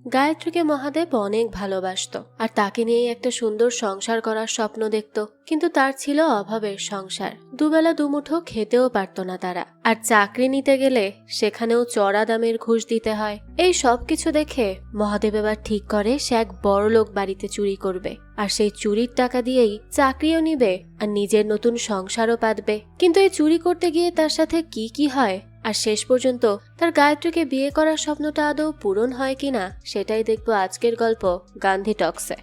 গায়ত্রীকে মহাদেব অনেক ভালোবাসতো আর তাকে নিয়ে একটা সুন্দর সংসার করার স্বপ্ন দেখত। কিন্তু তার ছিল অভাবের সংসার, দুবেলা দুমুঠো খেতেও পারত না তারা। আর চাকরি নিতে গেলে সেখানেও চড়া দামের ঘুষ দিতে হয়। এই সব কিছু দেখে মহাদেব এবার ঠিক করে সে এক বড়লোক বাড়িতে চুরি করবে, আর সেই চুরির টাকা দিয়েই চাকরিও নিবে আর নিজের নতুন সংসারও পাতবে। কিন্তু এই চুরি করতে গিয়ে তার সাথে কি কি হয় আর শেষ পর্যন্ত তার গায়ত্রীকে বিয়ে করার স্বপ্নটা আদৌ পূরণ হয় কিনা সেটাই দেখবো আজকের গল্প গান্ধী টক্সে।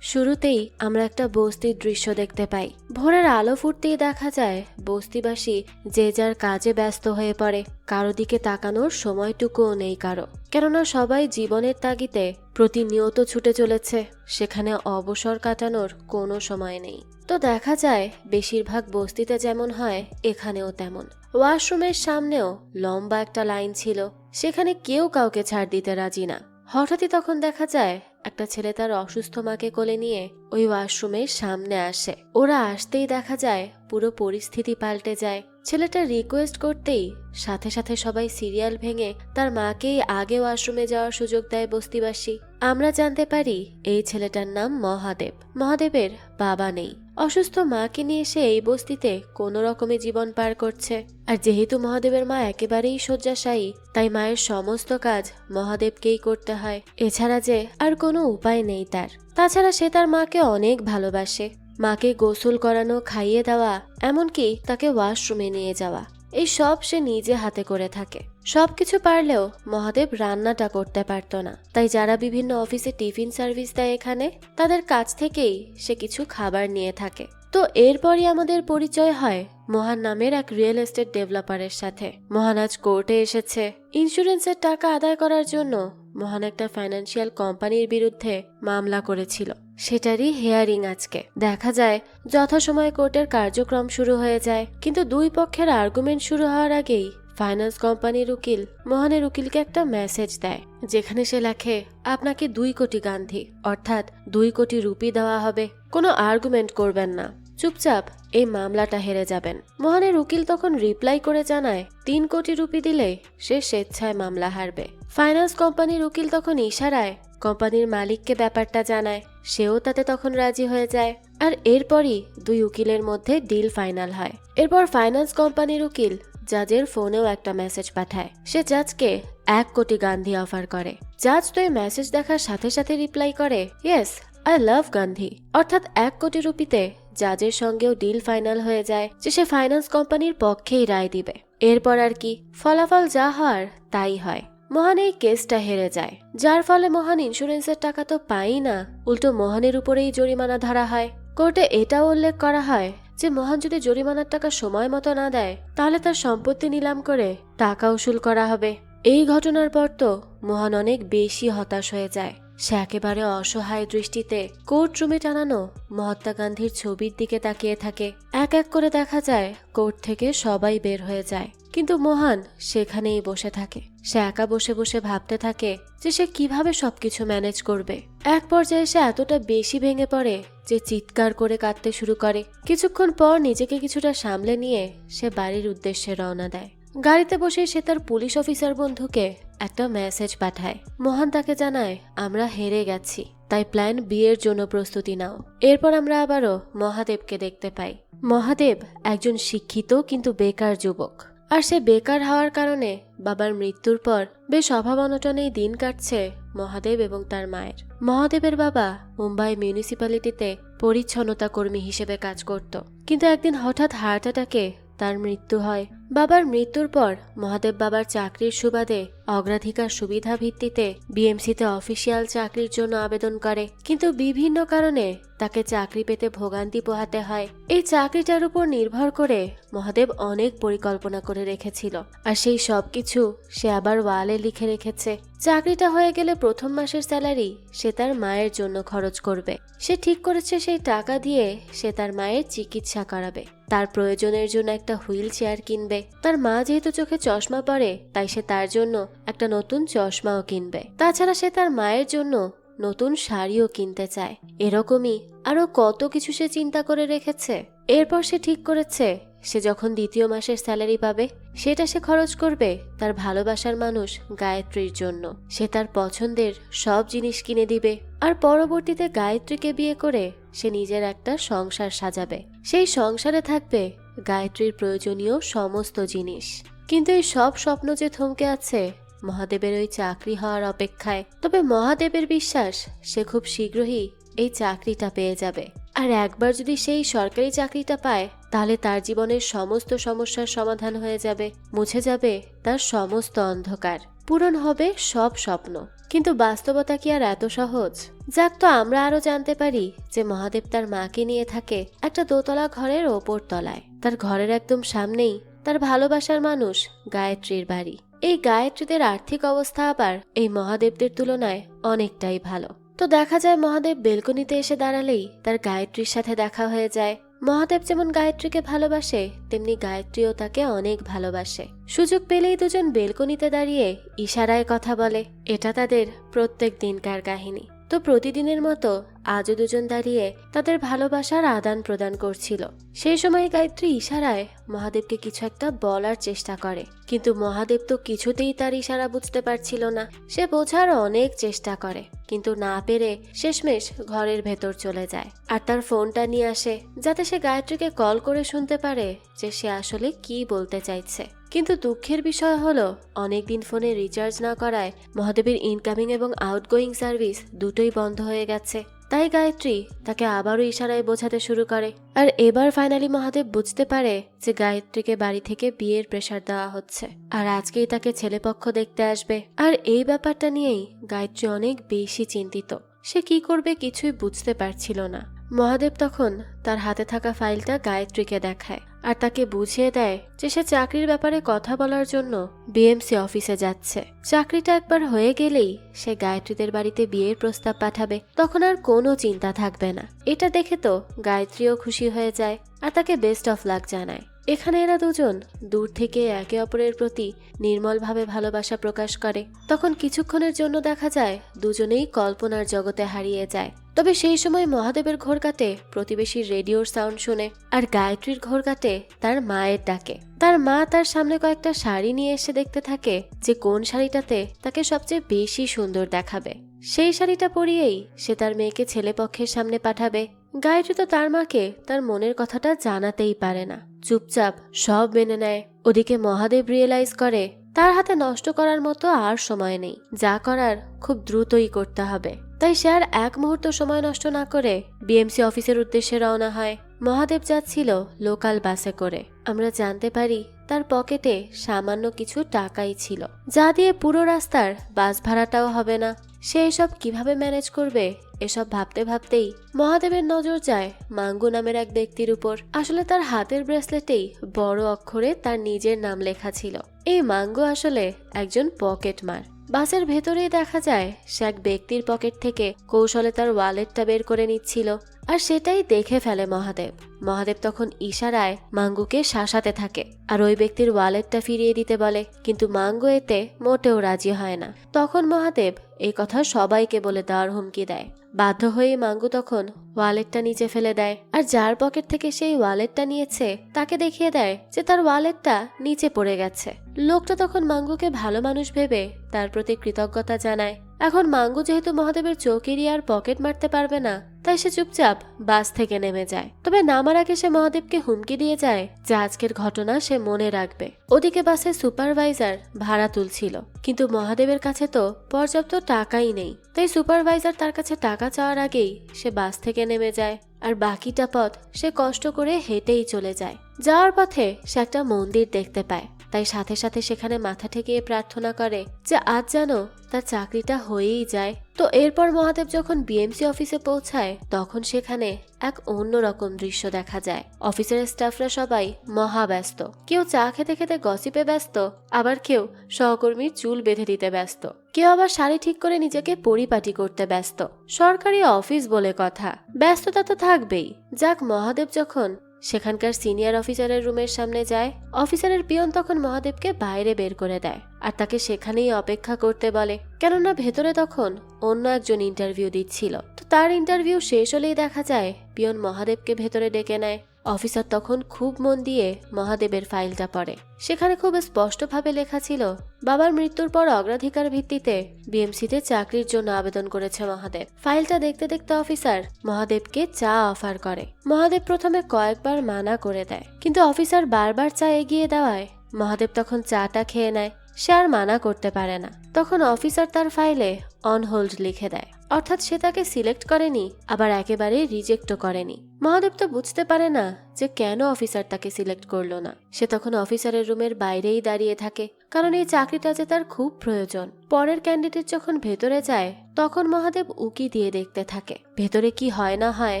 শুরুতেই আমরা একটা বস্তির দৃশ্য দেখতে পাই। ভোরের আলো ফুটতেই দেখা যায় বস্তিবাসী যে যার কাজে ব্যস্ত হয়ে পড়ে। কারো দিকে তাকানোর সময়টুকুও নেই কারো, কেননা সবাই জীবনের তাগিদে প্রতিনিয়ত ছুটে চলেছে। সেখানে অবসর কাটানোর কোনো সময় নেই। তো দেখা যায় বেশিরভাগ বস্তিতে যেমন হয় এখানেও তেমন। ওয়াশরুমের সামনেও লম্বা একটা লাইন ছিল, সেখানে কেউ কাউকে ছাড় দিতে রাজি না। হঠাৎই তখন দেখা যায় একটা ছেলে তার অসুস্থ মাকে কোলে নিয়ে ওই ওয়াশরুমের সামনে আসে। ওরা আসতেই দেখা যায় পুরো পরিস্থিতি পাল্টে যায়। ছেলেটা রিকোয়েস্ট করতেই সাথে সাথে সবাই সিরিয়াল ভেঙে তার মাকেই আগে ওয়াশরুমে যাওয়ার সুযোগ দেয় বস্তিবাসী। আমরা জানতে পারি এই ছেলেটার নাম মহাদেব। মহাদেবের বাবা নেই, অসুস্থ মাকে নিয়ে সে এই বস্তিতে কোনো রকমে জীবন পার করছে। আর যেহেতু মহাদেবের মা একেবারেই শয্যাশায়ী, তাই মায়ের সমস্ত কাজ মহাদেবকেই করতে হয়। এছাড়া যে আর কোনো উপায় নেই তার। তাছাড়া সে তার মাকে অনেক ভালোবাসে। মাকে গোসল করানো, খাইয়ে দেওয়া, এমনকি তাকে ওয়াশরুমে নিয়ে যাওয়া, এই সব সে নিজে হাতে করে থাকে। সবকিছু পারলেও মহাদেব রান্নাটা করতে পারত না। তাই যারা বিভিন্ন অফিসে টিফিন সার্ভিস দেয় এখানে, তাদের কাছ থেকেই সে কিছু খাবার নিয়ে থাকে। তো এরপরই আমাদের পরিচয় হয় মোহন নামের এক রিয়েল এস্টেট ডেভেলপারের সাথে। মোহন আজ কোর্টে এসেছে। ইন্স্যুরেন্সের টাকা আদায় করার জন্য মোহন একটা ফাইন্যান্সিয়াল কোম্পানির বিরুদ্ধে মামলা করেছিল, সেটারই হিয়ারিং আজকে। দেখা যায় যথাসময়ে কোর্টের কার্যক্রম শুরু হয়ে যায়, কিন্তু দুই পক্ষের আর্গুমেন্ট শুরু হওয়ার আগেই ফাইন্যান্স কোম্পানির উকিল মোহনের উকিলকে একটা মেসেজ দেয়, যেখানে সে লেখে, আপনাকে 2 কোটি গান্ধী অর্থাৎ 2 কোটি রুপি দেওয়া হবে। কোনো আর্গুমেন্ট করবেন না, চুপচাপ এই মামলাটা হেরে যাবেন। মোহনের উকিল তখন রিপ্লাই করে জানায় 3 কোটি রুপি দিলে সে স্বেচ্ছায় মামলা হারবে। ফাইন্যান্স কোম্পানির উকিল তখন ইশারায় কোম্পানির মালিককে ব্যাপারটা জানায়, সেও তাতে তখন রাজি হয়ে যায়। আর এরপরই দুই উকিলের মধ্যে ডিল ফাইনাল হয়। এরপর ফাইন্যান্স কোম্পানির উকিল জাজের ফোনেও একটা মেসেজ পাঠায়। সে জাজকে 1 কোটি গান্ধী অফার করে। জাজ তো এই মেসেজ দেখার সাথে সাথে রিপ্লাই করে, ইয়েস আই লাভ গান্ধী, অর্থাৎ 1 কোটি রুপিতে জাজের সঙ্গেও ডিল ফাইনাল হয়ে যায় যে সে ফাইন্যান্স কোম্পানির পক্ষেই রায় দিবে। এরপর আর কি, ফলাফল যা হওয়ার তাই হয়। মোহন এই কেসটা হেরে যায়, যার ফলে মোহন ইন্স্যুরেন্সের টাকা তো পাই না, উল্টো মোহনের উপরেই জরিমানা ধরা হয়। কোর্টে এটাও উল্লেখ করা হয় যে মোহন যদি জরিমানার টাকা সময় মতো না দেয়, তাহলে তার সম্পত্তি নিলাম করে টাকা উসুল করা হবে। এই ঘটনার পর তো মোহন অনেক বেশি হতাশ হয়ে যায়। সে একেবারে অসহায় দৃষ্টিতে কোর্ট রুমে টানানো মহাত্মা গান্ধীর ছবির দিকে তাকিয়ে থাকে। এক এক করে দেখা যায় কোর্ট থেকে সবাই বের হয়ে যায়, কিন্তু মোহন সেখানেই বসে থাকে। সে একা বসে বসে ভাবতে থাকে যে সে কিভাবে সবকিছু ম্যানেজ করবে। এক পর্যায়ে সে এতটা বেশি ভেঙে পড়ে যে চিৎকার করে কাঁদতে শুরু করে। কিছুক্ষণ পর নিজেকে কিছুটা সামলে নিয়ে সে বাড়ির উদ্দেশ্যে রওনা দেয়। গাড়িতে বসে সে তার পুলিশ অফিসার বন্ধুকে একটা মেসেজ পাঠায়। মোহন তাকে জানায়, আমরা হেরে গেছি, তাই প্ল্যান বি এর জন্য প্রস্তুতি নাও। এরপর আমরা আবারও মহাদেবকে দেখতে পাই। মহাদেব একজন শিক্ষিত কিন্তু বেকার যুবক। আর সে বেকার হওয়ার কারণে বাবার মৃত্যুর পর বেশ অভাব অনটনেই দিন কাটছে মহাদেব এবং তার মায়ের। মহাদেবের বাবা মুম্বাই মিউনিসিপ্যালিটিতে পরিচ্ছন্নতা কর্মী হিসেবে কাজ করত, কিন্তু একদিন হঠাৎ হার্ট অ্যাটাকে তার মৃত্যু হয়। বাবার মৃত্যুর পর মহাদেব বাবার চাকরির সুবাদে অগ্রাধিকার সুবিধা ভিত্তিতে বিএমসিতে অফিসিয়াল চাকরির জন্য আবেদন করে, কিন্তু বিভিন্ন কারণে তাকে চাকরি পেতে ভোগান্তি পোহাতে হয়। এই চাকরিটার উপর নির্ভর করে মহাদেব অনেক পরিকল্পনা করে রেখেছিল, আর সেই সবকিছু সে আবার ওয়ালে লিখে রেখেছে। চাকরিটা হয়ে গেলে প্রথম মাসের স্যালারি সে তার মায়ের জন্য খরচ করবে। সে ঠিক করেছে সেই টাকা দিয়ে সে তার মায়ের চিকিৎসা করাবে। তার প্রয়োজনের জন্য একটা হুইল চেয়ার কিনবে। তার মা যেহেতু চোখে চশমা পরে, তাই সে তার জন্য একটা নতুন চশমাও কিনবে। তাছাড়া সে তার মায়ের জন্য নতুন শাড়িও কিনতে চায়। এরকমই আরো কত কিছু সে চিন্তা করে রেখেছে। এরপর সে ঠিক করেছে সে যখন দ্বিতীয় মাসের স্যালারি পাবে সেটা সে খরচ করবে তার ভালোবাসার মানুষ গায়ত্রীর জন্য। সে তার পছন্দের সব জিনিস কিনে দিবে আর পরবর্তীতে গায়ত্রীকে বিয়ে করে সে নিজের একটা সংসার সাজাবে। সেই সংসারে থাকবে গায়ত্রীর প্রয়োজনীয় সমস্ত জিনিস। কিন্তু এই সব স্বপ্ন যে থমকে আছে মহাদেবের ওই চাকরি হওয়ার অপেক্ষায়। তবে মহাদেবের বিশ্বাস সে খুব শীঘ্রই এই চাকরিটা পেয়ে যাবে। আর একবার যদি সেই সরকারি চাকরিটা পায় তাহলে তার জীবনের সমস্ত সমস্যার সমাধান হয়ে যাবে, মুছে যাবে তার সমস্ত অন্ধকার, পূরণ হবে সব স্বপ্ন। কিন্তু বাস্তবতা কি আর এত সহজ? যাক, তো আমরা আরো জানতে পারি যে মহাদেব তার মাকে নিয়ে থাকে একটা দোতলা ঘরের ওপর তলায়। তার ঘরের একদম সামনেই তার ভালোবাসার মানুষ গায়ত্রীর বাড়ি। এই গায়ত্রীদের আর্থিক অবস্থা আবার এই মহাদেবদের তুলনায় অনেকটাই ভালো। তো দেখা যায় মহাদেব বেলকনিতে এসে দাঁড়ালেই তার গায়ত্রীর সাথে দেখা হয়ে যায়। মহাদেব যেমন গায়ত্রীকে ভালোবাসে তেমনি গায়ত্রীও তাকে অনেক ভালোবাসে। সুযোগ পেলেই দুজন বেলকনিতে দাঁড়িয়ে ইশারায় কথা বলে। এটা তাদের প্রত্যেক দিনকার কাহিনী। তো প্রতিদিনের মতো আজও দুজন দাঁড়িয়ে তাদের ভালোবাসার আদান প্রদান করছিল। সেই সময় গায়ত্রী ইশারায় মহাদেবকে কিছু একটা বলার চেষ্টা করে, কিন্তু মহাদেব তো কিছুতেই তার ইশারা বুঝতে পারছিল না। সে বোঝার অনেক চেষ্টা করে, কিন্তু না পেরে শেষমেশ ঘরের ভেতর চলে যায় আর তার ফোনটা নিয়ে আসে যাতে সে গায়ত্রীকে কল করে শুনতে পারে যে সে আসলে কি বলতে চাইছে। কিন্তু দুঃখের বিষয় হলো অনেকদিন ফোনে রিচার্জ না করায় মহাদেবের ইনকামিং এবং আউটগোয়িং সার্ভিস দুটোই বন্ধ হয়ে গেছে। তাই গায়ত্রী তাকে আবারও ইশারায় বোঝাতে শুরু করে। আর এবার ফাইনালি মহাদেব বুঝতে পারে যে গায়ত্রীকে বাড়ি থেকে বিয়ের প্রেসার দেওয়া হচ্ছে আর আজকেই তাকে ছেলেপক্ষ দেখতে আসবে। আর এই ব্যাপারটা নিয়েই গায়ত্রী অনেক বেশি চিন্তিত। সে কি করবে কিছুই বুঝতে পারছিল না। মহাদেব তখন তার হাতে থাকা ফাইলটা গায়ত্রীকে দেখায় আর তাকে বুঝিয়ে দেয় যে সে চাকরির ব্যাপারে কথা বলার জন্য বিএমসি অফিসে যাচ্ছে। চাকরিটা একবার হয়ে গেলেই সে গায়ত্রীদের বাড়িতে বিয়ের প্রস্তাব পাঠাবে, তখন আর কোনো চিন্তা থাকবে না। এটা দেখে তো গায়ত্রীও খুশি হয়ে যায় আর তাকে বেস্ট অফ লাক জানায়। এখানে এরা দুজন দূর থেকে একে অপরের প্রতি নির্মলভাবে ভালোবাসা প্রকাশ করে। তখন কিছুক্ষণের জন্য দেখা যায় দুজনেই কল্পনার জগতে হারিয়ে যায়। তবে সেই সময় মহাদেবের ঘোর কাটে প্রতিবেশীর রেডিওর সাউন্ড শুনে আর গায়ত্রীর ঘোর কাটে তার মায়ের ডাকে। তার মা তার সামনে কয়েকটা শাড়ি নিয়ে এসে দেখতে থাকে যে কোন শাড়িটাতে তাকে সবচেয়ে বেশি সুন্দর দেখাবে। সেই শাড়িটা পরিয়েই সে তার মেয়েকে ছেলেপক্ষের সামনে পাঠাবে। গায়ত্রী তো তার মাকে তার মনের কথাটা জানাতেই পারে না, চুপচাপ সব মেনে নেয়। ওদিকে মহাদেব রিয়েলাইজ করে তার হাতে নষ্ট করার মতো আর সময় নেই, যা করার খুব দ্রুতই করতে হবে। তাই সে আর এক মুহূর্ত সময় নষ্ট না করে বিএমসি অফিসের উদ্দেশ্যে রওনা হয়। মহাদেব যাচ্ছিল লোকাল বাসে করে। আমরা জানতে পারি তার পকেটে সামান্য কিছু টাকাই ছিল, যা দিয়ে পুরো রাস্তার বাস ভাড়াটাও হবে না। সে এসব কিভাবে ম্যানেজ করবে এসব ভাবতে ভাবতেই মহাদেবের নজর যায় মাঙ্গু নামের এক ব্যক্তির উপর। আসলে তার হাতের ব্রেসলেটেই বড় অক্ষরে তার নিজের নাম লেখা ছিল। এই মাঙ্গু আসলে একজন পকেট মার। বাসের ভেতরেই দেখা যায় সে এক ব্যক্তির পকেট থেকে কৌশলে তার ওয়ালেটটা বের করে নিচ্ছিল আর সেটাই দেখে ফেলে মহাদেব। মহাদেব তখন ইশারায় মাঙ্গুকে শাসাতে থাকে আর ওই ব্যক্তির ওয়ালেটটা ফিরিয়ে দিতে বলে, কিন্তু মাঙ্গু এতে মোটেও রাজি হয় না। তখন মহাদেব এই কথা সবাইকে বলে দেওয়ার হুমকি দেয়। বাধ্য হয়ে মাঙ্গু তখন ওয়ালেটটা নিচে ফেলে দেয় আর যার পকেট থেকে সেই ওয়ালেটটা নিয়েছে তাকে দেখিয়ে দেয় যে তার ওয়ালেটটা নিচে পড়ে গেছে। লোকটা তখন মাঙ্গুকে ভালো মানুষ ভেবে তার প্রতি কৃতজ্ঞতা জানায়। এখন মাঙ্গু যেহেতু মহাদেবের চোখ এড়িয়ে আর পকেট মারতে পারবে না, তাই সে চুপচাপ বাস থেকে নেমে যায়। তবে নামার আগে সে মহাদেবকে হুমকি দিয়ে যায় যে আজকের ঘটনা সে মনে রাখবে। ওদিকে বাসের সুপারভাইজার ভাড়া তুলছিল, কিন্তু মহাদেবের কাছে তো পর্যাপ্ত টাকাই নেই। তাই সুপারভাইজার তার কাছে টাকা চাওয়ার আগেই সে বাস থেকে নেমে যায় আর বাকিটা পথ সে কষ্ট করে হেঁটেই চলে যায়। যাওয়ার পথে সে একটা মন্দির দেখতে পায়, তাই সাথে সাথে সেখানে মাথা ঠেকিয়ে প্রার্থনা করে যে আজ যেন তার চাকরিটা হয়েই যায়। তো এরপর মহাদেব যখন বিএমসি অফিসে পৌঁছায় তখন সেখানে এক অন্যরকম দৃশ্য দেখা যায়। অফিসের স্টাফরা সবাই মহা ব্যস্ত, কেউ চা খেতে খেতে গসিপে ব্যস্ত, আবার কেউ সহকর্মীর চুল বেঁধে দিতে ব্যস্ত, কেউ আবার শাড়ি ঠিক করে নিজেকে পরিপাটি করতে ব্যস্ত। সরকারি অফিস বলে কথা, ব্যস্ততা তো থাকবেই। যাক, মহাদেব যখন সেখানকার সিনিয়র অফিসারের রুমের সামনে যায়, অফিসারের পিয়ন তখন মহাদেবকে বাইরে বের করে দেয় আর তাকে সেখানেই অপেক্ষা করতে বলে, কেননা ভেতরে তখন অন্য একজন ইন্টারভিউ দিচ্ছিল। তো তার ইন্টারভিউ শেষ হলেই দেখা যায় পিয়ন মহাদেবকে ভেতরে ডেকে নেয় অফিসার তখন খুব মন দিয়ে মহাদেবের ফাইলটা পড়ে। সেখানে খুব স্পষ্টভাবে লেখা ছিল বাবার মৃত্যুর পর অগ্রাধিকার ভিত্তিতে বিএমসিতে চাকরির জন্য আবেদন করেছে মহাদেব। ফাইলটা দেখতে দেখতে অফিসার মহাদেবকে চা অফার করে। মহাদেব প্রথমে কয়েকবার মানা করে দেয়, কিন্তু অফিসার বারবার চা এগিয়ে দেওয়ায় মহাদেব তখন চাটা খেয়ে নেয়। সে আর মানা করতে পারে না। তখন অফিসার তার ফাইলে অন হোল্ড লিখে দেয়, অর্থাৎ সে তাকে সিলেক্ট করেনি, আবার একেবারে রিজেক্টও করেনি। মহাদেব তো বুঝতে পারে না যে কেন অফিসার তাকে সিলেক্ট করলো না। সে তখন অফিসারের রুমের বাইরেই দাঁড়িয়ে থাকে, কারণ এই চাকরিটা যে তার খুব প্রয়োজন। পরের ক্যান্ডিডেট যখন ভেতরে যায় তখন মহাদেব উকি দিয়ে দেখতে থাকে ভেতরে কি হয় না হয়,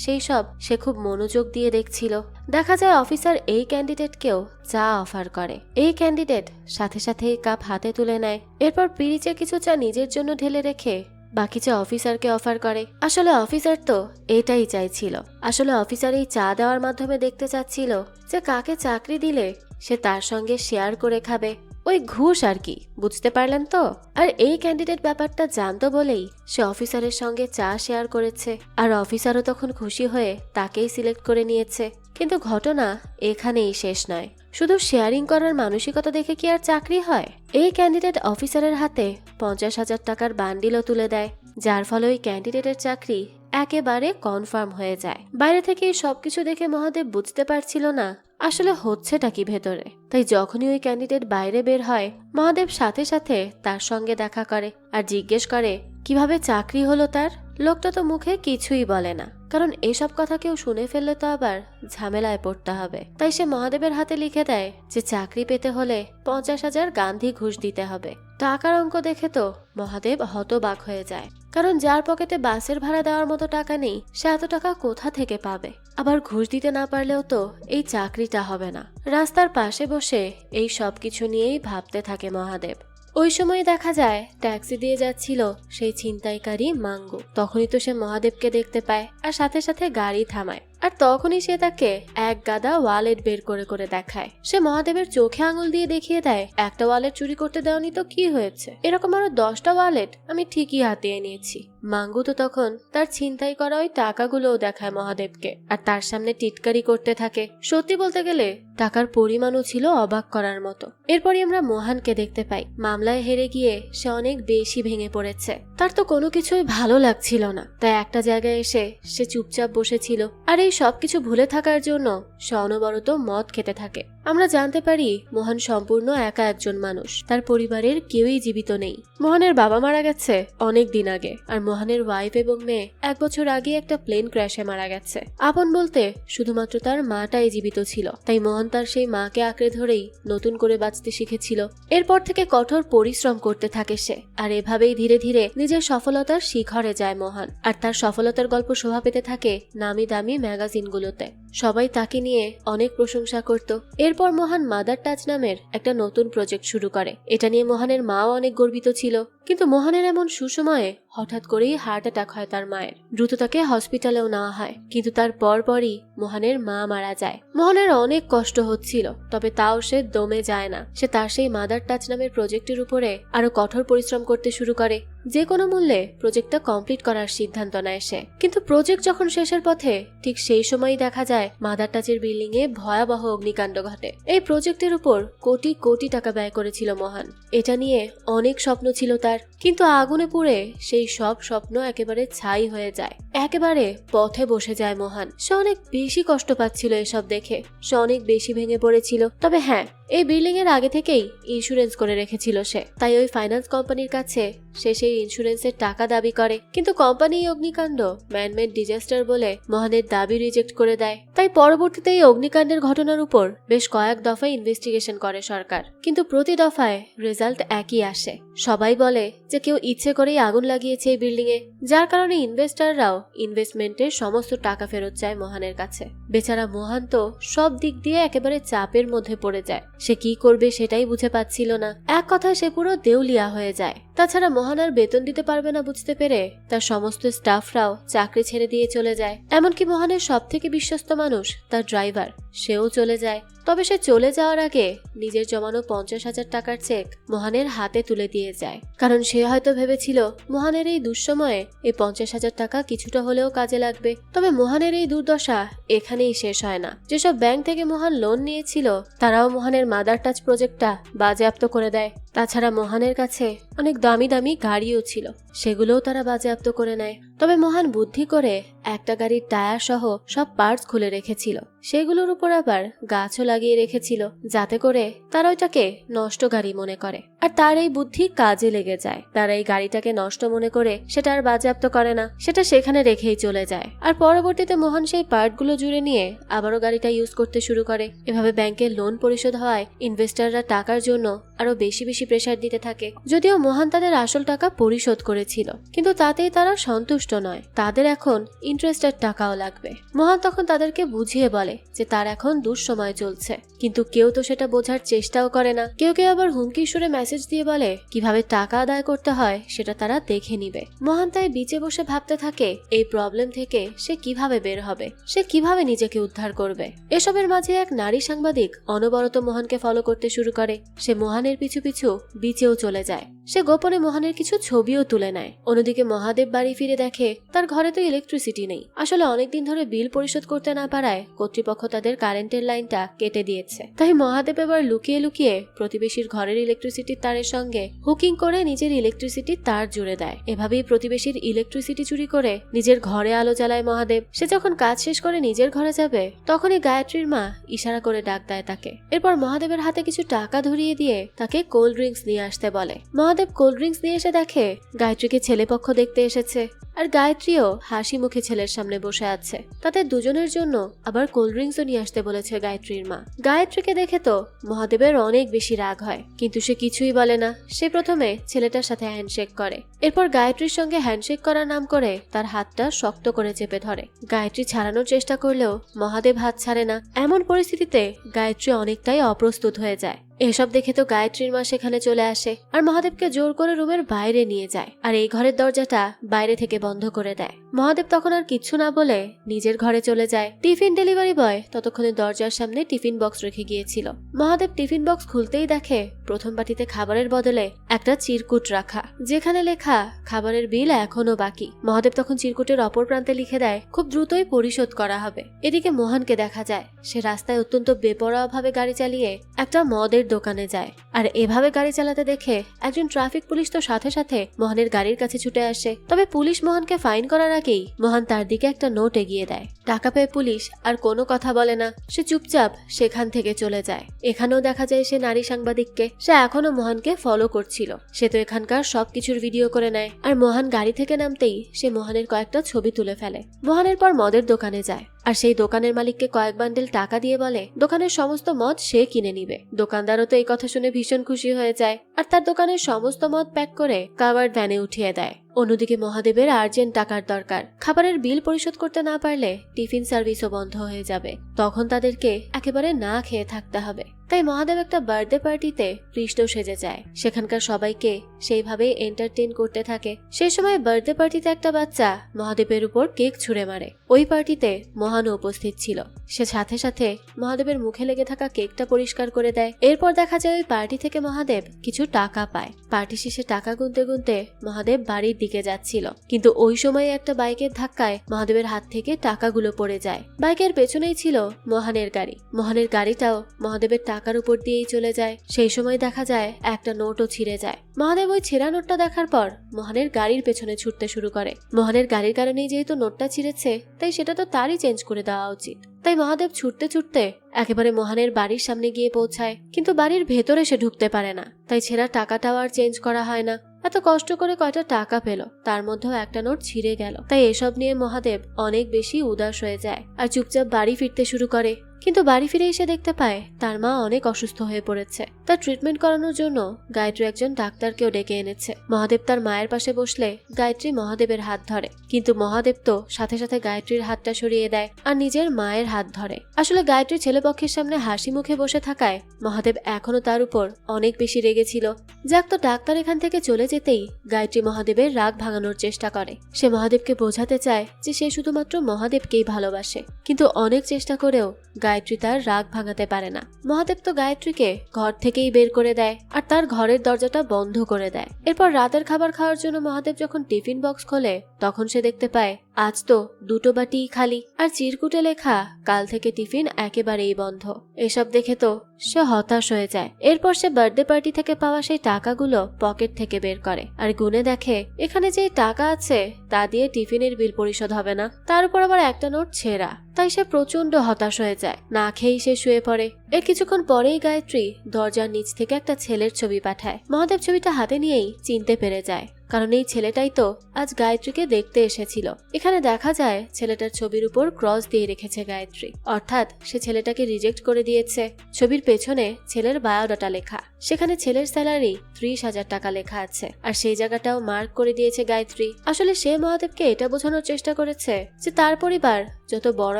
সেই সব সে খুব মনোযোগ দিয়ে দেখছিল। দেখা যায় অফিসার এই ক্যান্ডিডেটকেও চা অফার করে। এই ক্যান্ডিডেট সাথে সাথে কাপ হাতে তুলে নেয়, এরপর পিরিচে কিছু চা নিজের জন্য ঢেলে রেখে বাকি চা অফিসারকে অফার করে। আসলে অফিসার তো এটাই চাইছিল। আসলে অফিসার এই চা দেওয়ার মাধ্যমে দেখতে চাচ্ছিল যে কাকে চাকরি দিলে সে তার সঙ্গে শেয়ার করে খাবে। ওই ঘুষ আর কি, বুঝতে পারলেন তো? আর এই ক্যান্ডিডেট ব্যাপারটা জানতো বলেই সে অফিসারের সঙ্গে চা শেয়ার করেছে, আর অফিসারও তখন খুশি হয়ে তাকেই সিলেক্ট করে নিয়েছে। কিন্তু ঘটনা এখানেই শেষ নয়। শুধু শেয়ারিং করার মানসিকতা দেখে কি আর চাকরি হয়? এই ক্যান্ডিডেট অফিসারের হাতে 50,000 টাকার বান্ডিলও তুলে দেয়, যার ফলে ওই ক্যান্ডিডেটের চাকরি একেবারে কনফার্ম হয়ে যায়। বাইরে থেকে এই সবকিছু দেখে মহাদেব বুঝতে পারছিল না আসলে হচ্ছেটা কি ভেতরে। তাই যখনই ওই ক্যান্ডিডেট বাইরে বের হয় মহাদেব সাথে সাথে তার সঙ্গে দেখা করে আর জিজ্ঞেস করে কিভাবে চাকরি হলো তার। লোকটা তো মুখে কিছুই বলে না, কারণ এসব কথা কেউ শুনে ফেললে তো আবার ঝামেলায় পড়তে হবে। তাই সে মহাদেবের হাতে লিখে দেয় যে চাকরি পেতে হলে 50,000 গান্ধী ঘুষ দিতে হবে। টাকার অঙ্ক দেখে তো মহাদেব হতবাক হয়ে যায়, কারণ যার পকেটে বাসের ভাড়া দেওয়ার মতো টাকা নেই সে এত টাকা কোথা থেকে পাবে? আবার ঘুষ দিতে না পারলেও তো এই চাকরিটা হবে না। রাস্তার পাশে বসে এই সব কিছু নিয়েই ভাবতে থাকে মহাদেব। ওই সময় দেখা যায় ট্যাক্সি দিয়ে যাচ্ছিল সেই ছিনতাইকারী মাঙ্গু। তখনই তো সে মহাদেবকে দেখতে পায় আর সাথে সাথে গাড়ি থামায়, আর তখনই সে তাকে এক গাদা ওয়ালেট বের করে করে দেখায়। সে মহাদেবের চোখে আঙুল দিয়ে দেখিয়ে দেয়, একটা ওয়ালেট চুরি করতে দেওয়ানি তো কি হয়েছে, এরকম আরো 10টা ওয়ালেট আমি ঠিকই হাতিয়ে নিয়েছি। মাঙ্গু তো তখন তার ছিনতাই করা ওই টাকাগুলোও দেখায় মহাদেবকে, আর তার সামনে টিটকারি করতে থাকে। সত্যি বলতে গেলে টাকার পরিমাণও ছিল অবাক করার মতো। এরপরই আমরা মোহনকে দেখতে পাই। মামলায় হেরে গিয়ে সে অনেক বেশি ভেঙে পড়েছে। তার তো কোনো কিছুই ভালো লাগছিল না, তাই একটা জায়গায় এসে সে চুপচাপ বসেছিল, আর এই সবকিছু ভুলে থাকার জন্য সে অনবরত মদ খেতে থাকে। আমরা জানতে পারি মোহন সম্পূর্ণ একা একজন মানুষ, তার পরিবারের কেউই জীবিত নেই। মোহনের বাবা মারা গেছে অনেক দিন আগে, আর মোহনের ওয়াইফ এবং মেয়ে 1 বছর আগে একটা প্লেন ক্র্যাশে মারা গেছে। আপন বলতে শুধুমাত্র তার মাটাই জীবিত ছিল, তাই মোহন তার সেই মাকে আঁকড়ে ধরেই নতুন করে বাঁচতে শিখেছিল। এরপর থেকে কঠোর পরিশ্রম করতে থাকে সে, আর এভাবেই ধীরে ধীরে নিজের সফলতার শিখরে যায় মোহন। আর তার সফলতার গল্প শোভা পেতে থাকে নামি দামি ম্যাগাজিনগুলোতে। সবাই তাকে নিয়ে অনেক প্রশংসা করত। এরপর মোহন মাদার টাচ নামের একটা নতুন প্রজেক্ট শুরু করে। এটা নিয়ে মোহনের মাও অনেক গর্বিত ছিল, কিন্তু মোহনের এমন সুসময়ে হঠাৎ করেই হার্ট অ্যাটাক হয় তার মায়ের। দ্রুত তাকে হসপিটালেও নেওয়া হয়, কিন্তু তার পরপরই মোহনের মা মারা যায়। মোহনের অনেক কষ্ট হচ্ছিল, তবে তাও সে দমে যায় না। সে তার সেই মাদার টাচ নামের প্রজেক্টের উপরে আরো কঠোর পরিশ্রম করতে শুরু করে। যে কোনো মূল্যে প্রজেক্টটা কমপ্লিট করার সিদ্ধান্ত নেয় সে। কিন্তু প্রজেক্ট যখন শেষের পথে, ঠিক সেই সময়ই দেখা যায় মাদার টাচের বিল্ডিং এ ভয়াবহ অগ্নিকাণ্ড ঘটে। এই প্রজেক্টের উপর কোটি কোটি টাকা ব্যয় করেছিল মোহন। এটা নিয়ে অনেক স্বপ্ন ছিল তার, কিন্তু আগুনে পুড়ে সেই সব স্বপ্ন একেবারে ছাই হয়ে যায়। একেবারে পথে বসে যায় মোহন। সে অনেক বেশি কষ্ট পাচ্ছিল এসব দেখে, সে অনেক বেশি ভেঙে পড়েছিল। তবে হ্যাঁ, এই বিল্ডিং এর আগে থেকেই ইন্স্যুরেন্স করে রেখেছিল সে, তাই ওই ফাইন্যান্স কোম্পানির কাছে সে সেই ইন্স্যুরেন্সের টাকা দাবি করে। কিন্তু কোম্পানি এই অগ্নিকাণ্ড ম্যানমেড ডিজাস্টার বলে মোহনের দাবি রিজেক্ট করে দেয়। তাই পরবর্তীতে এই অগ্নিকাণ্ডের ঘটনার উপর বেশ কয়েক দফায় ইনভেস্টিগেশন করে সরকার, কিন্তু প্রতি দফায় রেজাল্ট একই আসে। সবাই বলে যে কেউ ইচ্ছে করেই আগুন লাগিয়েছে এই বিল্ডিং এ, যার কারণে ইনভেস্টাররাও ইনভেস্টমেন্টের সমস্ত টাকা ফেরত চায় মোহনের কাছে। বেচারা মোহন তো সব দিক দিয়ে একেবারে চাপের মধ্যে পড়ে যায়। সে কি করবে সেটাই বুঝে পাচ্ছিল না। এক কথায় সে পুরো দেউলিয়া হয়ে যায়। তাছাড়া মোহন আর বেতন দিতে পারবে না বুঝতে পেরে তার সমস্ত স্টাফরাও চাকরি ছেড়ে দিয়ে চলে যায়। এমনকি মোহনের সব থেকে বিশ্বস্ত মানুষ তার ড্রাইভার, সেও চলে যায়। তবে সে চলে যাওয়ার আগে নিজের জমানো 50,000 টাকার চেক মোহনের হাতে তুলে দিয়ে যায়, কারণ সে হয়তো ভেবেছিল মোহনের এই দুঃসময়ে এই 50,000 টাকা কিছুটা হলেও কাজে লাগবে। তবে মোহনের এই দুর্দশা এখানেই শেষ হয় না। যেসব ব্যাংক থেকে মোহন লোন নিয়েছিল তারাও মোহনের মাদার টাচ প্রজেক্টটা বাজেয়াপ্ত করে দেয়। তাছাড়া মোহনের কাছে অনেক দামি দামি গাড়িও ছিল, সেগুলোও তারা বাজেয়াপ্ত করে নেয়। তবে মোহন বুদ্ধি করে একটা গাড়ির টায়ার সহ সব পার্টস খুলে রেখেছিল, সেগুলোর উপর আবার গাছও লাগিয়ে রেখেছিল যাতে করে তারা ওইটাকে নষ্ট গাড়ি মনে করে। আর তার এই বুদ্ধি কাজে লেগে যায়। তারা এই গাড়িটাকে নষ্ট মনে করে সেটা আর বাজেয়াপ্ত করে না, সেটা সেখানে রেখেই চলে যায়। আর পরবর্তীতে মোহন সেই পার্টগুলো জুড়ে নিয়ে আবারও গাড়িটা ইউজ করতে শুরু করে। এভাবে ব্যাংকের লোন পরিশোধ হওয়ায় ইনভেস্টররা টাকার জন্য আরো বেশি বেশি প্রেসার দিতে থাকে। যদিও মোহন তাদের আসল টাকা পরিশোধ করেছিল, কিন্তু তাতেই তারা সন্তুষ্ট নয়, তাদের এখন ইন্টারেস্টের টাকাও লাগবে। মোহন তখন তাদেরকে বুঝিয়ে বলে যে তার এখন দুঃসময় চলছে, কিন্তু কেউ তো সেটা বোঝার চেষ্টাও করে না। কেউ কেউ আবার হুমকি সুরে মেসেজ দিয়ে বলে কিভাবে টাকা আদায় করতে হয় সেটা তারা দেখে নিবে। মোহন তাই বিচে বসে ভাবতে থাকে এই প্রবলেম থেকে সে কিভাবে বের হবে, সে কিভাবে নিজেকে উদ্ধার করবে। এসবের মাঝে এক নারী সাংবাদিক অনবরত মোহনকে ফলো করতে শুরু করে। সে মোহনের পিছু পিছু বিচেও চলে যায়। সে গোপনে মোহনের কিছু ছবিও তুলে নেয়। অন্যদিকে মহাদেব বাড়ি ফিরে দেখে তার ঘরে তো ইলেকট্রিসিটি নেই। আসলে অনেকদিন ধরে বিল পরিশোধ করতে না পারায় কর্তৃপক্ষ তাদের কারেন্টের লাইনটা কেটে দিয়েছে। তাই মহাদেব এবার লুকিয়ে লুকিয়ে প্রতিবেশীর ঘরের ইলেকট্রিসিটির তারের সঙ্গে হুকিং করে নিজের ইলেকট্রিসিটির তার জুড়ে দেয়। এভাবেই প্রতিবেশীর ইলেকট্রিসিটি চুরি করে নিজের ঘরে আলো জ্বালায় মহাদেব। সে যখন কাজ শেষ করে নিজের ঘরে যাবে তখনই গায়ত্রীর মা ইশারা করে ডাক দেয় তাকে। এরপর মহাদেবের হাতে কিছু টাকা ধরিয়ে দিয়ে তাকে কোল্ড ড্রিঙ্কস নিয়ে আসতে বলে। মহাদেব কোল্ড ড্রিঙ্কস নিয়ে এসে দেখে গায়ত্রীকে ছেলেপক্ষ দেখতে এসেছে, আর গায়ত্রীও হাসি মুখে ছেলের সামনে বসে আছে। তাদের দুজনের জন্য আবার কোল্ড ড্রিঙ্কসও নিয়ে আসতে বলেছে গায়ত্রীর মা। গায়ত্রীকে দেখে তো মহাদেবের অনেক বেশি রাগ হয়, কিন্তু সে কিছুই বলে না। সে প্রথমে ছেলেটার সাথে হ্যান্ডশেক করে, এরপর গায়ত্রীর সঙ্গে হ্যান্ডশেক করার নাম করে তার হাতটা শক্ত করে চেপে ধরে। গায়ত্রী ছাড়ানোর চেষ্টা করলেও মহাদেব হাত ছাড়ে না। এমন পরিস্থিতিতে গায়ত্রী অনেকটাই অপ্রস্তুত হয়ে যায়। এসব দেখে তো গায়ত্রীর মা সেখানে চলে আসে আর মহাদেবকে জোর করে রুমের বাইরে নিয়ে যায়, আর এই ঘরের দরজাটা বাইরে থেকে বন্ধ করে দেয়। মহাদেব তখন আর কিচ্ছু না বলে নিজের ঘরে চলে যায়। টিফিন ডেলিভারি বয় ততক্ষণে দরজার সামনে টিফিন বক্স রেখে গিয়েছিল। মহাদেব টিফিন বক্স খুলতেই দেখে প্রথম বাটিতে খাবারের বদলে একটা চিরকুট রাখা, যেখানে লেখা খাবারের বিল এখনো বাকি। মহাদেব তখন চিরকুটের অপর প্রান্তে লিখে দেয় খুব দ্রুতই পরিশোধ করা হবে। এদিকে মোহনকে দেখা যায় সে রাস্তায় অত্যন্ত বেপরোয়া ভাবে গাড়ি চালিয়ে একটা মদের দোকানে যায়। আর এভাবে গাড়ি চালাতে দেখে একজন ট্রাফিক পুলিশ তো সাথে সাথে মোহনের গাড়ির কাছে ছুটে আসে। তবে পুলিশ মোহনকে ফাইন করার আগেই মোহন তার দিকে একটা নোট এগিয়ে দেয়। টাকা পেয়ে পুলিশ আর কোনো কথা বলে না, সে চুপচাপ সেখান থেকে চলে যায়। এখানেও দেখা যায় সে নারী সাংবাদিককে। সে এখনো মোহনকে ফলো করছিল। সে তো এখানকার সবকিছুর ভিডিও করে নেয়। আর মোহন গাড়ি থেকে নামতেই সে মোহনের কয়েকটা ছবি তুলে ফেলে। মোহনের পর মদের দোকানে যায় আর সেই দোকানের মালিককে কয়েক বান্ডেল টাকা দিয়ে বলে দোকানের সমস্ত মদ সে কিনে নিবে। দোকানদারও তো এই কথা শুনে ভীষণ খুশি হয়ে যায় আর তার দোকানের সমস্ত মদ প্যাক করে কাভার্ড ভ্যানে উঠিয়ে দেয়। অন্যদিকে মহাদেবের আর্জেন্ট টাকার দরকার। খাবারের বিল পরিশোধ করতে না পারলে টিফিন সার্ভিসও বন্ধ হয়ে যাবে, তখন তাদেরকে একেবারে না খেয়ে থাকতে হবে। তাই মহাদেব একটা বার্থডে পার্টিতে কৃষ্ণ সেজে যায়। সেখানকার সবাইকে সেইভাবে এন্টারটেইন করতে থাকে। সেই সময় বার্থডে পার্টিতে একটা বাচ্চা মহাদেবের উপর কেক ছুঁড়ে মারে। ওই পার্টিতে মহানও উপস্থিত ছিল। সে সাথে সাথে মহাদেবের মুখে লেগে থাকা কেকটা পরিষ্কার করে দেয়। এরপর দেখা যায় ওই পার্টি থেকে মহাদেব কিছু টাকা পায়। পার্টি শেষে টাকা গুনতে গুনতে মহাদেব বাড়ির দিকে যাচ্ছিল, কিন্তু ওই সময় একটা বাইকের ধাক্কায় মহাদেবের হাত থেকে টাকাগুলো পড়ে যায়। বাইকের পেছনেই ছিল মোহনের গাড়ি। মোহনের গাড়িটাও মহাদেবের টাকার উপর দিয়েই চলে যায়। সেই সময় দেখা যায় একটা নোটও ছিঁড়ে যায়। মহাদেব ওই ছেঁড়া নোটটা দেখার পর মোহনের গাড়ির পেছনে ছুটতে শুরু করে। মোহনের গাড়ির কারণেই যেহেতু নোটটা ছিঁড়েছে তাই সেটা তো তারই চেঞ্জ করে দেওয়া উচিত। তাই মহাদেব ছুটতে ছুটতে একেবারে মোহনের বাড়ির সামনে গিয়ে পৌঁছায়, কিন্তু বাড়ির ভেতরে সে ঢুকতে পারে না। তাই ছেঁড়া টাকাটাও আর চেঞ্জ করা হয় না। এত কষ্ট করে কয়টা টাকা পেল, তার মধ্যেও একটা নোট ছিঁড়ে গেল। তাই এসব নিয়ে মহাদেব অনেক বেশি উদাস হয়ে যায় আর চুপচাপ বাড়ি ফিরতে শুরু করে। কিন্তু বাড়ি ফিরে এসে দেখতে পায় তার মা অনেক অসুস্থ হয়ে পড়েছে। তার ট্রিটমেন্ট করানোর জন্য গায়ত্রী একজন ডাক্তারকেও ডেকে এনেছে। মহাদেব তার মায়ের পাশে বসলে গায়ত্রী মহাদেবের হাত ধরে, কিন্তু মহাদেব তো সাথে সাথে গায়ত্রীর হাতটা সরিয়ে দেয় আর নিজের মায়ের হাত ধরে। আসলে গায়ত্রী ছেলেপক্ষের সামনে হাসি মুখে বসে থাকায় মহাদেব এখনো তার উপর অনেক বেশি রেগেছিল। যাক, তো ডাক্তার এখান থেকে চলে যেতেই গায়ত্রী মহাদেবের রাগ ভাঙানোর চেষ্টা করে। সে মহাদেবকে বোঝাতে চায় যে সে শুধুমাত্র মহাদেবকেই ভালোবাসে, কিন্তু অনেক চেষ্টা করেও গায়ত্রী তার রাগ ভাঙাতে পারে না। মহাদেব তো গায়ত্রীকে ঘর থেকেই বের করে দেয় আর তার ঘরের দরজাটা বন্ধ করে দেয়। এরপর রাতের খাবার খাওয়ার জন্য মহাদেব যখন টিফিন বক্স খোলে তখন সে দেখতে পায় আজ তো 2টো বাটিই খালি, আর চিরকুটে লেখা কাল থেকে টিফিন একেবারেই বন্ধ। এসব দেখে তো সে হতাশ হয়ে যায়। এরপর সে বার্থডে পার্টি থেকে পাওয়া সেই টাকাগুলো পকেট থেকে বের করে আর গুনে দেখে এখানে যে টাকা আছে তা দিয়ে টিফিনের বিল পরিশোধ হবে না, তার উপর আবার একটা নোট ছেঁড়া। তাই সে প্রচন্ড হতাশ হয়ে যায়। না খেয়েই সে শুয়ে পড়ে। এর কিছুক্ষণ পরেই গায়ত্রী দরজার নিচ থেকে একটা ছেলের ছবি পাঠায়। মহাদেব ছবিটা হাতে নিয়েই চিনতে পেরে যায়, কারণ এই ছেলেটাই তো আজ গায়ত্রীকে দেখতে এসেছিল। এখানে দেখা যায় ছেলেটার ছবির উপর ক্রস দিয়ে রেখেছে গায়ত্রী, অর্থাৎ সে ছেলেটাকে রিজেক্ট করে দিয়েছে। ছবির পেছনে ছেলের বায়োডাটা লেখা, সেখানে ছেলের স্যালারি 30,000 টাকা লেখা আছে, আর সেই জায়গাটাও মার্ক করে দিয়েছে গায়ত্রী। আসলে সে মহাদেবকে এটা বোঝানোর চেষ্টা করেছে যে তার পরিবার যত বড়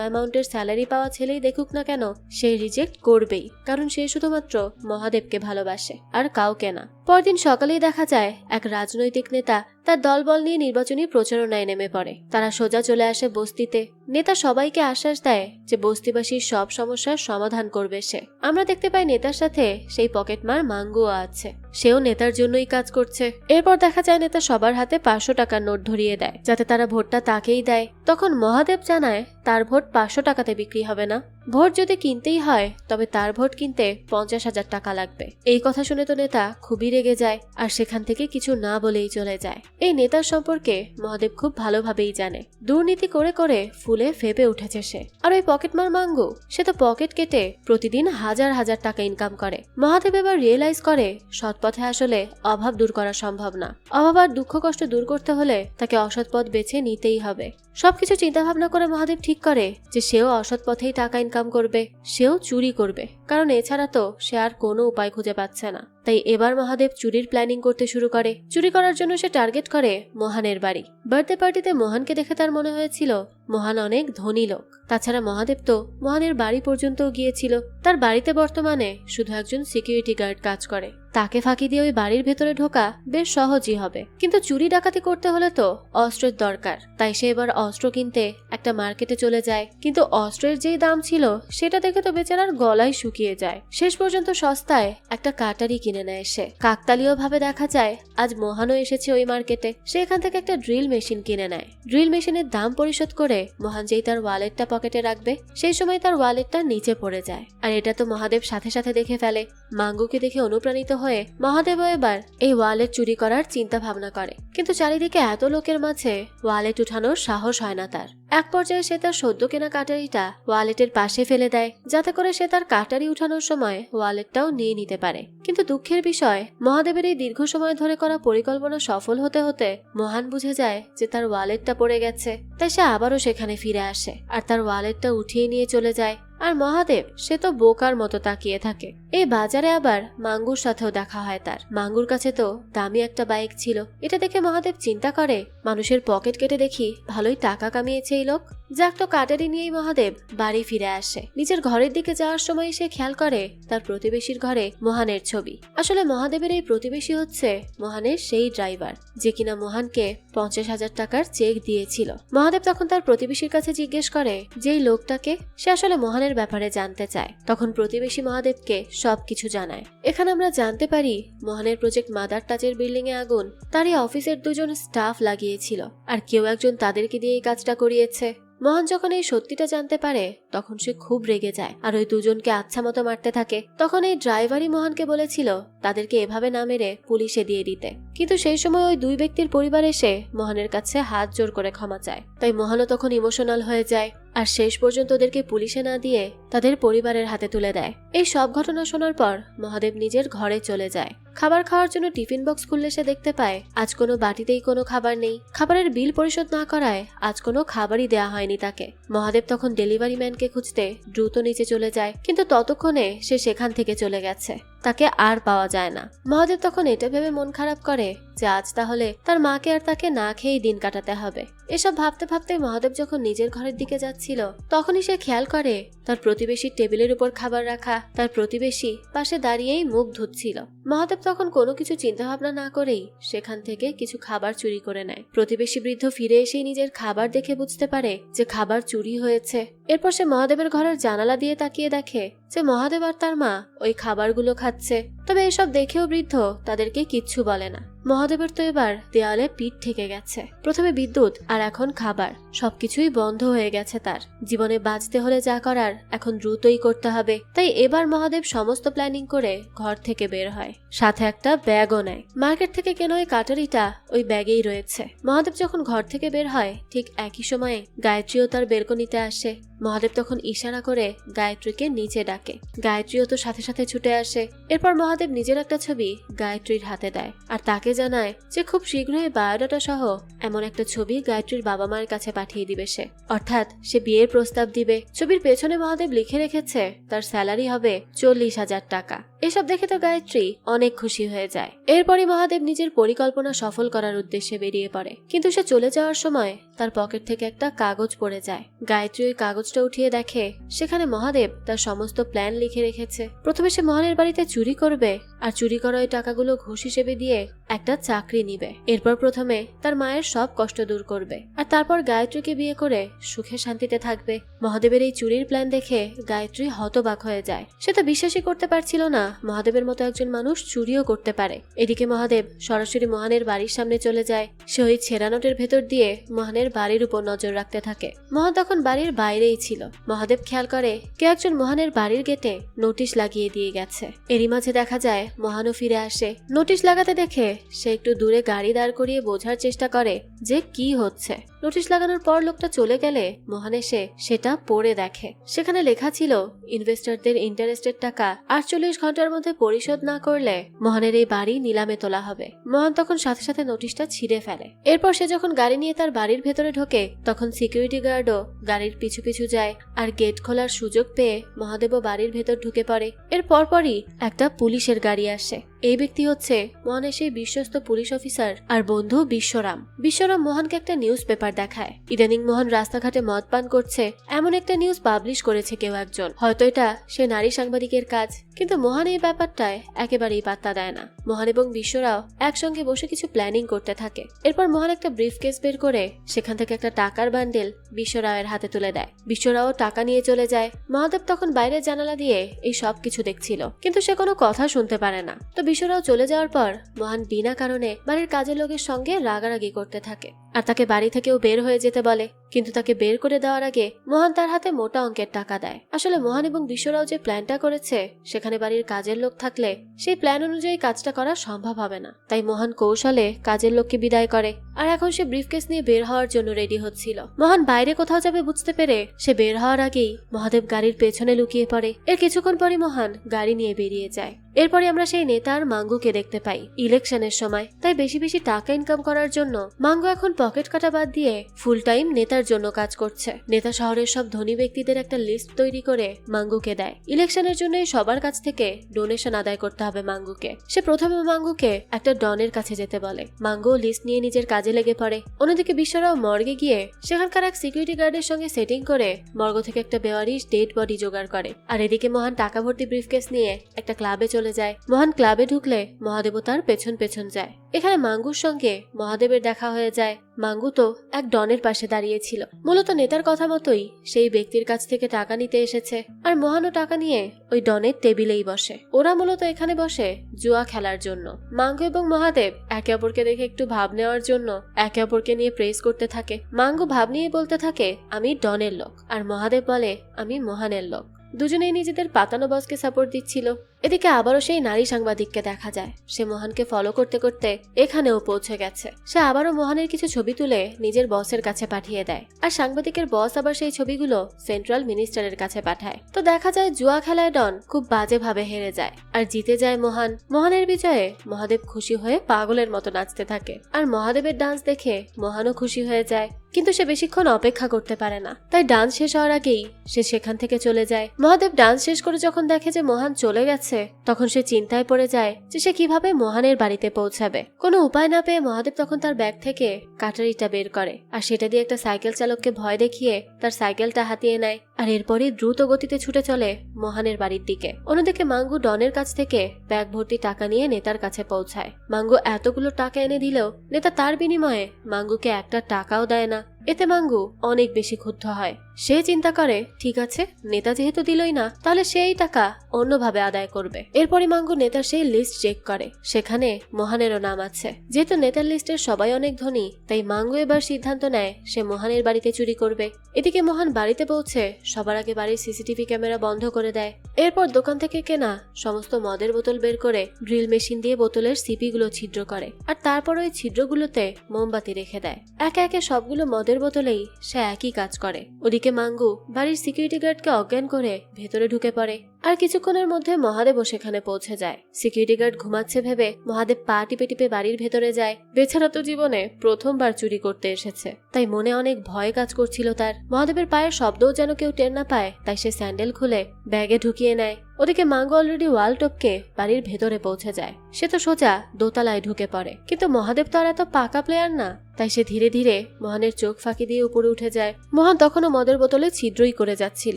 অ্যামাউন্টের স্যালারি পাওয়া ছেলেই দেখুক না কেন সে রিজেক্ট করবেই, কারণ সে শুধুমাত্র মহাদেবকে ভালোবাসে আর কাউকে না। পরদিন সকালেই দেখা যায় এক রাজনৈতিক নেতা তার দলবল নিয়ে নির্বাচনী প্রচারণায় নেমে পড়ে। তারা সোজা চলে আসে বস্তিতে। নেতা সবাইকে আশ্বাস দেয় যে বস্তিবাসীর সব সমস্যার সমাধান করবে সে। আমরা দেখতে পাই নেতার সাথে সেই পকেটমার মাঙ্গুও আছে, সেও নেতার জন্যই কাজ করছে। এরপর দেখা যায় নেতা সবার হাতে 500 টাকার নোট ধরিয়ে দেয় যাতে তারা ভোটটা তাকেই দেয়। তখন মহাদেব জানায় তার ভোট 500 টাকাতে বিক্রি হবে না, ভোট যদি কিনতেই হয় তবে তার ভোট কিনতে 50,000 টাকা লাগবে। এই কথা শুনে তো নেতা খুবই রেগে যায় আর সেখান থেকে কিছু না বলেই চলে যায়। এই নেতার সম্পর্কে মহাদেব খুব ভালোভাবেই জানে। দুর্নীতি করে করে ফুলে ফেপে উঠেছে সে। আর ওই পকেটমার মাঙ্গু, সে তো পকেট কেটে প্রতিদিন হাজার হাজার টাকা ইনকাম করে। মহাদেব এবার রিয়েলাইজ করে সৎ পথে আসলে অভাব দূর করা সম্ভব না। অভাব আর দুঃখ কষ্ট দূর করতে হলে তাকে অসৎ পথ বেছে নিতেই হবে। সবকিছু চিন্তা ভাবনা করে মহাদেব ঠিক করে যে সেও অসৎ পথেই টাকা ইনকাম করবে, সেও চুরি করবে, কারণ এছাড়া তো সে আর কোনো উপায় খুঁজে পাচ্ছে না। তাই এবার মহাদেব চুরির প্ল্যানিং করতে শুরু করে। চুরি করার জন্য সে টার্গেট করে মোহনের বাড়ি। বার্থডে পার্টিতে মোহনকে দেখে তার মনে হয়েছিল মোহন অনেক ধনী লোক। তাছাড়া মহাদেব তো মোহনের বাড়ি পর্যন্তও গিয়েছিল। তার বাড়িতে বর্তমানে শুধু একজন সিকিউরিটি গার্ড কাজ করে। তাকে ফাঁকি দিয়ে ওই বাড়ির ভেতরে ঢোকা বেশ সহজই হবে, কিন্তু চুরি ডাকাতি করতে হলে তো অস্ত্রের দরকার। তাই সে এবার অস্ত্র কিনতে একটা মার্কেটে চলে যায়, কিন্তু অস্ত্রের যেই দাম ছিল সেটা দেখে তো বেচারার গলায় শুকিয়ে যায়। শেষ পর্যন্ত সস্তায় একটা কাটারি কিনে নেয় সে। কাকতালীয় ভাবে দেখা যায় আজ মোহনও এসেছে ওই মার্কেটে। সে এখান থেকে একটা ড্রিল মেশিন কিনে নেয়। ড্রিল মেশিনের দাম পরিশোধ করে মোহন যেই তার ওয়ালেটটা পকেটে রাখবে সেই সময় তার ওয়ালেটটা নিচে পড়ে যায়। আর এটা তো মহাদেব সাথে সাথে দেখে ফেলে। মাঙ্গুকে দেখে অনুপ্রাণিত হয়ে মহাদেবও এবার এই ওয়ালেট চুরি করার চিন্তা ভাবনা করে, কিন্তু চারিদিকে এত লোকের মাঝে ওয়ালেট উঠানোর সাহস হয় না তার। এক পর্যায়ে সে তার সদ্য কেনা কাটারিটা ওয়ালেটের পাশে ফেলে দেয় যাতে করে সে তার কাটারি উঠানোর সময় ওয়ালেটটাও নিয়ে নিতে পারে। কিন্তু দুঃখের বিষয়, মহাদেবের এই দীর্ঘ সময় ধরে করা পরিকল্পনা সফল হতে হতে মোহন বুঝে যায় যে তার ওয়ালেটটা পড়ে গেছে। তাই সে আবারও সেখানে ফিরে আসে আর তার ওয়ালেটটা উঠিয়ে নিয়ে চলে যায়। আর মহাদেব সে তো বোকার মতো তাকিয়ে থাকে। এই বাজারে আবার মাঙ্গুর সাথেও দেখা হয় তার। মাঙ্গুর কাছে তো দামি একটা বাইক ছিল। এটা দেখে মহাদেব চিন্তা করে মানুষের পকেট কেটে দেখি ভালোই টাকা কামিয়েছে এই লোক। যাক, তো কাটারি নিয়েই মহাদেব বাড়ি ফিরে আসে। নিজের ঘরের দিকে যাওয়ার সময় সে খেয়াল করে তার প্রতিবেশীর ঘরে মোহনের ছবি। আসলে মহাদেবের এই প্রতিবেশী হচ্ছে মোহনের সেই ড্রাইভার যে কিনা মোহনকে 50,000 টাকার চেক দিয়েছিল। মহাদেব তখন তার প্রতিবেশীর কাছে জিজ্ঞেস করে যে এই লোকটাকে, সে আসলে মোহনের ব্যাপারে জানতে চায়। তখন প্রতিবেশী মহাদেবকে সবকিছু জানায়। এখানে আমরা জানতে পারি মোহনের প্রজেক্ট মাদার টাচের বিল্ডিং এ আগুন তারই অফিসের 2জন স্টাফ লাগিয়েছিল, আর কেউ একজন তাদেরকে দিয়ে এই কাজটা করিয়েছে। মোহন যখন এই সত্যিটা জানতে পারে তখন সে খুব রেগে যায় আর ওই 2জনকে আচ্ছা মতো মারতে থাকে। তখন এই ড্রাইভারই মোহনকে বলেছিল তাদেরকে এভাবে না মেরে পুলিশে দিয়ে দিতে, কিন্তু সেই সময় ওই 2 ব্যক্তির পরিবার এসে মোহনের কাছে হাত জোর করে ক্ষমা চায়। তাই মোহনও তখন ইমোশনাল হয়ে যায় আর শেষ পর্যন্ত ওদেরকে পুলিশে না দিয়ে তাদের পরিবারের হাতে তুলে দেয়। এই সব ঘটনা শোনার পর মহাদেব নিজের ঘরে চলে যায়। খাবার খাওয়ার জন্য টিফিন বক্স খুললে সে দেখতে পায় আজ কোনো বাটিতেই কোনো খাবার নেই। খাবারের বিল পরিশোধ না করায় আজ কোনো খাবারই দেয়া হয়নি তাকে। মহাদেব তখন ডেলিভারি ম্যানকে খুঁজতে দ্রুত নিচে চলে যায়, কিন্তু ততক্ষণে সে সেখান থেকে চলে গেছে, তাকে আর পাওয়া যায় না। মহাদেব তখন এটা ভেবে মন খারাপ করে যে আজ তাহলে তার মাকে আর তাকে না খেয়েই দিন কাটাতে হবে। এসব ভাবতে ভাবতে মহাদেব যখন নিজের ঘরের দিকে যাচ্ছিল তখনই সে খেয়াল করে তার প্রতিবেশীর টেবিলের উপর খাবার রাখা। তার প্রতিবেশী পাশে দাঁড়িয়েই মুখ ধুচ্ছিল। মহাদেব তখন কোনো কিছু চিন্তা ভাবনা না করেই সেখান থেকে কিছু খাবার চুরি করে নেয়। প্রতিবেশী বৃদ্ধ ফিরে এসেই নিজের খাবার দেখে বুঝতে পারে যে খাবার চুরি হয়েছে। এরপর সে মহাদেবের ঘরের জানালা দিয়ে তাকিয়ে দেখে যে মহাদেব আর তার মা ওই খাবারগুলো খাচ্ছে। তবে এসব দেখেও বৃদ্ধ তাদেরকে কিচ্ছু বলে না। মহাদেবের তো এবার দেয়ালে পিঠ ঠেকে গেছে। প্রথমে বিদ্যুৎ আর এখন খাবার, সবকিছুই বন্ধ হয়ে গেছে। তার জীবনে বাঁচতে হলে যা করার এখন দ্রুতই করতে হবে। তাই এবার মহাদেব সমস্ত প্ল্যানিং করে ঘর থেকে বের হয়, সাথে একটা ব্যাগও নেয়। মার্কেট থেকে কেনা ওই কাটারিটা ওই ব্যাগেই রয়েছে। মহাদেব যখন ঘর থেকে বের হয় ঠিক একই সময়ে গায়ত্রীও তার বেলকনিতে আসে। মহাদেব তখন ইশারা করে গায়ত্রীকে নিচে ডাকে। গায়ত্রীও তো সাথে সাথে ছুটে আসে। এরপর মহাদেব নিজের একটা ছবি গায়ত্রীর হাতে দেয় আর তাকে জানায় যে খুব শীঘ্রই বায়োডাটা সহ এমন একটা ছবি গায়ত্রীর বাবা মায়ের কাছে পাঠিয়ে দিবে সে, অর্থাৎ সে বিয়ের প্রস্তাব দিবে। ছবির পেছনে মহাদেব লিখে রেখেছে তার স্যালারি হবে 40,000 টাকা। এসব দেখে তো গায়ত্রী অনেক খুশি হয়ে যায়। এরপরই মহাদেব নিজের পরিকল্পনা সফল করার উদ্দেশ্যে বেরিয়ে পড়ে, কিন্তু সে চলে যাওয়ার সময় তার পকেট থেকে একটা কাগজ পড়ে যায়। গায়ত্রী ওই কাগজটা উঠিয়ে দেখে সেখানে মহাদেব তার সমস্ত প্ল্যান লিখে রেখেছে। প্রথমে সে মোহনের বাড়িতে চুরি করবে আর চুরি করা ওই টাকাগুলো ঘুষ হিসেবে দিয়ে একটা চাকরি নিবে। এরপর প্রথমে তার মায়ের সব কষ্ট দূর করবে আর তারপর গায়ত্রীকে বিয়ে করে সুখে শান্তিতে থাকবে। মহাদেবের এই চুরির প্ল্যান দেখে গায়ত্রী হতবাক হয়ে যায়। সে তো বিশ্বাসই করতে পারছিল না মহাদেবের মতো একজন মানুষ চুরিও করতে পারে। এদিকে মহাদেব সরাসরি মোহনের বাড়ির সামনে চলে যায়। সে ওই ছেঁড়া নোটের ভেতর দিয়ে মোহনের বাড়ির উপর নজর রাখতে থাকে। মোহন তখন বাড়ির বাইরেই ছিল। মহাদেব খেয়াল করে কেউ একজন মোহনের বাড়ির গেটে নোটিশ লাগিয়ে দিয়ে গেছে। এরই মাঝে দেখা যায় মোহনও ফিরে আসে। নোটিশ লাগাতে দেখে সে একটু দূরে গাড়ি দাঁড় করিয়ে বোঝার চেষ্টা করে যে কি হচ্ছে। নোটিশ লাগানোর পর লোকটা চলে গেলে মোহন এসে সেটা পড়ে দেখে। সেখানে লেখা ছিল ইনভেস্টরদের ইন্টারেস্টের টাকা 48 ঘন্টার মধ্যে পরিশোধ না করলে মোহনের এই বাড়ি নিলামে তোলা হবে। মোহন তখন সাথে সাথে নোটিশটা ছিঁড়ে ফেলে। এরপর সে যখন গাড়ি নিয়ে তার বাড়ির ভেতরে ঢোকে তখন সিকিউরিটি গার্ডও গাড়ির পিছু পিছু যায় আর গেট খোলার সুযোগ পেয়ে মহাদেবও বাড়ির ভেতর ঢুকে পড়ে। এর পরপরই একটা পুলিশের গাড়ি আসে। এই ব্যক্তি হচ্ছে মোহনের সেই বিশ্বস্ত পুলিশ অফিসার আর বন্ধু বিশ্বরাম। বিশ্বরাম মোহনকে একটা নিউজ পেপার দেখায়। ইদানিং মোহন রাস্তাঘাটে মদ পান করছে এমন একটা নিউজ পাবলিশ করেছে কেউ একজন। হয়তো এটা সে নারী সাংবাদিকের কাজ, কিন্তু মোহন এই ব্যাপারটায় একেবারেই পাত্তা দেয় না। মোহন এবং বিশ্বরাও একসঙ্গে বসে কিছু প্ল্যানিং করতে থাকে। এরপর মোহন একটা ব্রিফকেস বের করে সেখান থেকে একটা টাকার বান্ডেল বিশ্বরাওয়ের হাতে তুলে দেয়। বিশ্বরাও টাকা নিয়ে চলে যায়। মহাদেব তখন বাইরের জানালা দিয়ে এই সব কিছু দেখছিল, কিন্তু সে কোনো কথা শুনতে পারে না। তো বিশ্বরাও চলে যাওয়ার পর মোহন বিনা কারণে বাড়ির কাজের লোকের সঙ্গে রাগারাগি করতে থাকে আর তাকে বাড়ি থেকেও বের হয়ে যেতে বলে। কিন্তু তাকে বের করে দেওয়ার আগে মোহন তার হাতে মোটা অঙ্কের টাকা দেয়। আসলে মোহন এবং বিশ্বরাও যে প্ল্যানটা করেছে সেখানে বাড়ির কাজের লোক থাকলে সেই প্ল্যান অনুযায়ী কাজটা করা সম্ভব হবে না। তাই মোহন কৌশলে কাজের লোককে বিদায় করে আর এখন সে ব্রিফকেস নিয়ে বের হওয়ার জন্য রেডি হচ্ছিল। মোহন বাইরে কোথাও যাবে বুঝতে পেরে সে বের হওয়ার আগেই মহাদেব গাড়ির পেছনে লুকিয়ে পড়ে। এর কিছুক্ষণ পরই মোহন গাড়ি নিয়ে বেরিয়ে যায়। এরপরে আমরা সেই নেতার মাঙ্গুকে দেখতে পাই ইলেকশনের সময়। তাই বেশি বেশি টাকা ইনকাম করার জন্য মাঙ্গু এখন পকেট কাটা বাদ দিয়ে ফুল টাইম নেতার জন্য কাজ করছে। নেতা শহরের সব ধনী ব্যক্তিদের একটা লিস্ট তৈরি করে মাঙ্গুকে দেয়। ইলেকশনের জন্য সবার কাছ থেকে ডোনেশন আদায় করতে হবে মাঙ্গুকে। সে প্রথমে মাঙ্গুকে একটা ডনের কাছে যেতে বলে। মাঙ্গু লিস্ট নিয়ে নিজের কাজে লেগে পড়ে। অন্যদিকে বিশ্বরাও মর্গে গিয়ে সেখানকার এক সিকিউরিটি গার্ডের সঙ্গে সেটিং করে মর্গ থেকে একটা বেওয়ারিশ ডেড বডি জোগাড় করে। আর এদিকে মোহন টাকা ভর্তি ব্রিফকেস নিয়ে একটা ক্লাবে চলে যায়। মোহন ক্লাবে ঢুকলে মহাদেব তার পেছন পেছন যায়। এখানে মাঙ্গুর সঙ্গে মহাদেবের দেখা হয়ে যায়। মাঙ্গু তো এক ডনের পাশে দাঁড়িয়েছিল। মূলত নেতার কথা মতোই সেই ব্যক্তির কাছ থেকে টাকা নিতে এসেছে আর মোহনও টাকা নিয়ে ওই ডনের টেবিলেই বসে। ওরা মূলত এখানে বসে জুয়া খেলার জন্য। মাঙ্গু এবং মহাদেব একে অপরকে দেখে একটু ভাব নেওয়ার জন্য একে অপরকে নিয়ে প্রেস করতে থাকে। মাঙ্গু ভাব নিয়ে বলতে থাকে আমি ডনের লোক, আর মহাদেব বলে আমি মোহনের লোক। দুজনেই নিজেদের পাতানো বসকে সাপোর্ট দিচ্ছিল। এদিকে আবারও সেই নারী সাংবাদিককে দেখা যায়। সে মোহনকে ফলো করতে করতে এখানেও পৌঁছে গেছে। সে আবারও মোহনের কিছু ছবি তুলে নিজের বসের কাছে পাঠিয়ে দেয়, আর সাংবাদিকের বস আবার সেই ছবিগুলো সেন্ট্রাল মিনিস্টারের কাছে পাঠায়। তো দেখা যায় জুয়া খেলায় ডন খুব বাজেভাবে হেরে যায় আর জিতে যায় মোহন। মোহনের বিজয়ে মহাদেব খুশি হয়ে পাগলের মতো নাচতে থাকে, আর মহাদেবের ডান্স দেখে মোহনও খুশি হয়ে যায়। কিন্তু সে বেশিক্ষণ অপেক্ষা করতে পারে না, তাই ডান্স শেষ হওয়ার আগেই সে সেখান থেকে চলে যায়। মহাদেব ডান্স শেষ করে যখন দেখে যে মোহন চলে গেছে, তখন সে চিন্তায় পড়ে যায় যে সে কিভাবে মোহনের বাড়িতে পৌঁছাবে। কোনো উপায় না পেয়ে মহাদেব তখন তার ব্যাগ থেকে কাটারিটা বের করে আর সেটা দিয়ে একটা সাইকেল চালককে ভয় দেখিয়ে তার সাইকেলটা হাতিয়ে নেয়, আর এরপরই দ্রুত গতিতে ছুটে চলে মোহনের বাড়ির দিকে। অন্যদিকে মাঙ্গু ডনের কাছ থেকে ব্যাগ ভর্তি টাকা নিয়ে নেতার কাছে পৌঁছায়। মাঙ্গু এতগুলো টাকা এনে দিলেও নেতা তার বিনিময়ে মাঙ্গুকে একটা টাকাও দেয় না। এতে মাঙ্গু অনেক বেশি ক্ষুব্ধ হয়। সে চিন্তা করে, ঠিক আছে, নেতা যেহেতু দিলই না, তাহলে সেই টাকা অন্যভাবে আদায় করবে। এরপরই মাঙ্গু নেতার সেই লিস্ট চেক করে, সেখানে মোহনেরও নাম আছে। যেহেতু নেতার লিস্টের সবাই অনেক ধনী, তাই মাঙ্গু এবার সিদ্ধান্ত নেয় সে মোহনের বাড়িতে চুরি করবে। এদিকে মোহন বাড়িতে পৌঁছে সবার আগে বাড়ির সিসিটিভি ক্যামেরা বন্ধ করে দেয়। এরপর দোকান থেকে কেনা সমস্ত মদের বোতল বের করে ড্রিল মেশিন দিয়ে বোতলের সিপিগুলো ছিদ্র করে, আর তারপর ওই ছিদ্রগুলোতে মোমবাতি রেখে দেয়। একে একে সবগুলো মদের বোতলেই সে একই কাজ করে। ওদিকে মাঙ্গু বাড়ির সিকিউরিটি গার্ডকে অজ্ঞান করে ভেতরে ঢুকে পড়ে, আর কিছুক্ষণের মধ্যে মহাদেবও সেখানে পৌঁছে যায়। সিকিউরিটি গার্ড ঘুমাচ্ছে ভেবে মহাদেব পা টিপে টিপে বাড়ির ভেতরে যায়। বেচারা তো জীবনে প্রথমবার চুরি করতে এসেছে, তাই মনে অনেক ভয় কাজ করছিল তার। মহাদেবের পায়ের শব্দও যেন কেউ টের না পায়, তাই সে স্যান্ডেল খুলে ব্যাগে ঢুকিয়ে নেয়। ওদিকে মাঙ্গু অলরেডি ওয়াল টপকে বাড়ির ভেতরে পৌঁছে যায়। সে তো সোজা দোতলায় ঢুকে পড়ে, কিন্তু মহাদেব তো আর এত পাকা প্লেয়ার না, তাই সে ধীরে ধীরে মোহনের চোখ ফাঁকি দিয়ে উপরে উঠে যায়। মোহন তখনও মদের বোতলে ছিদ্রই করে যাচ্ছিল।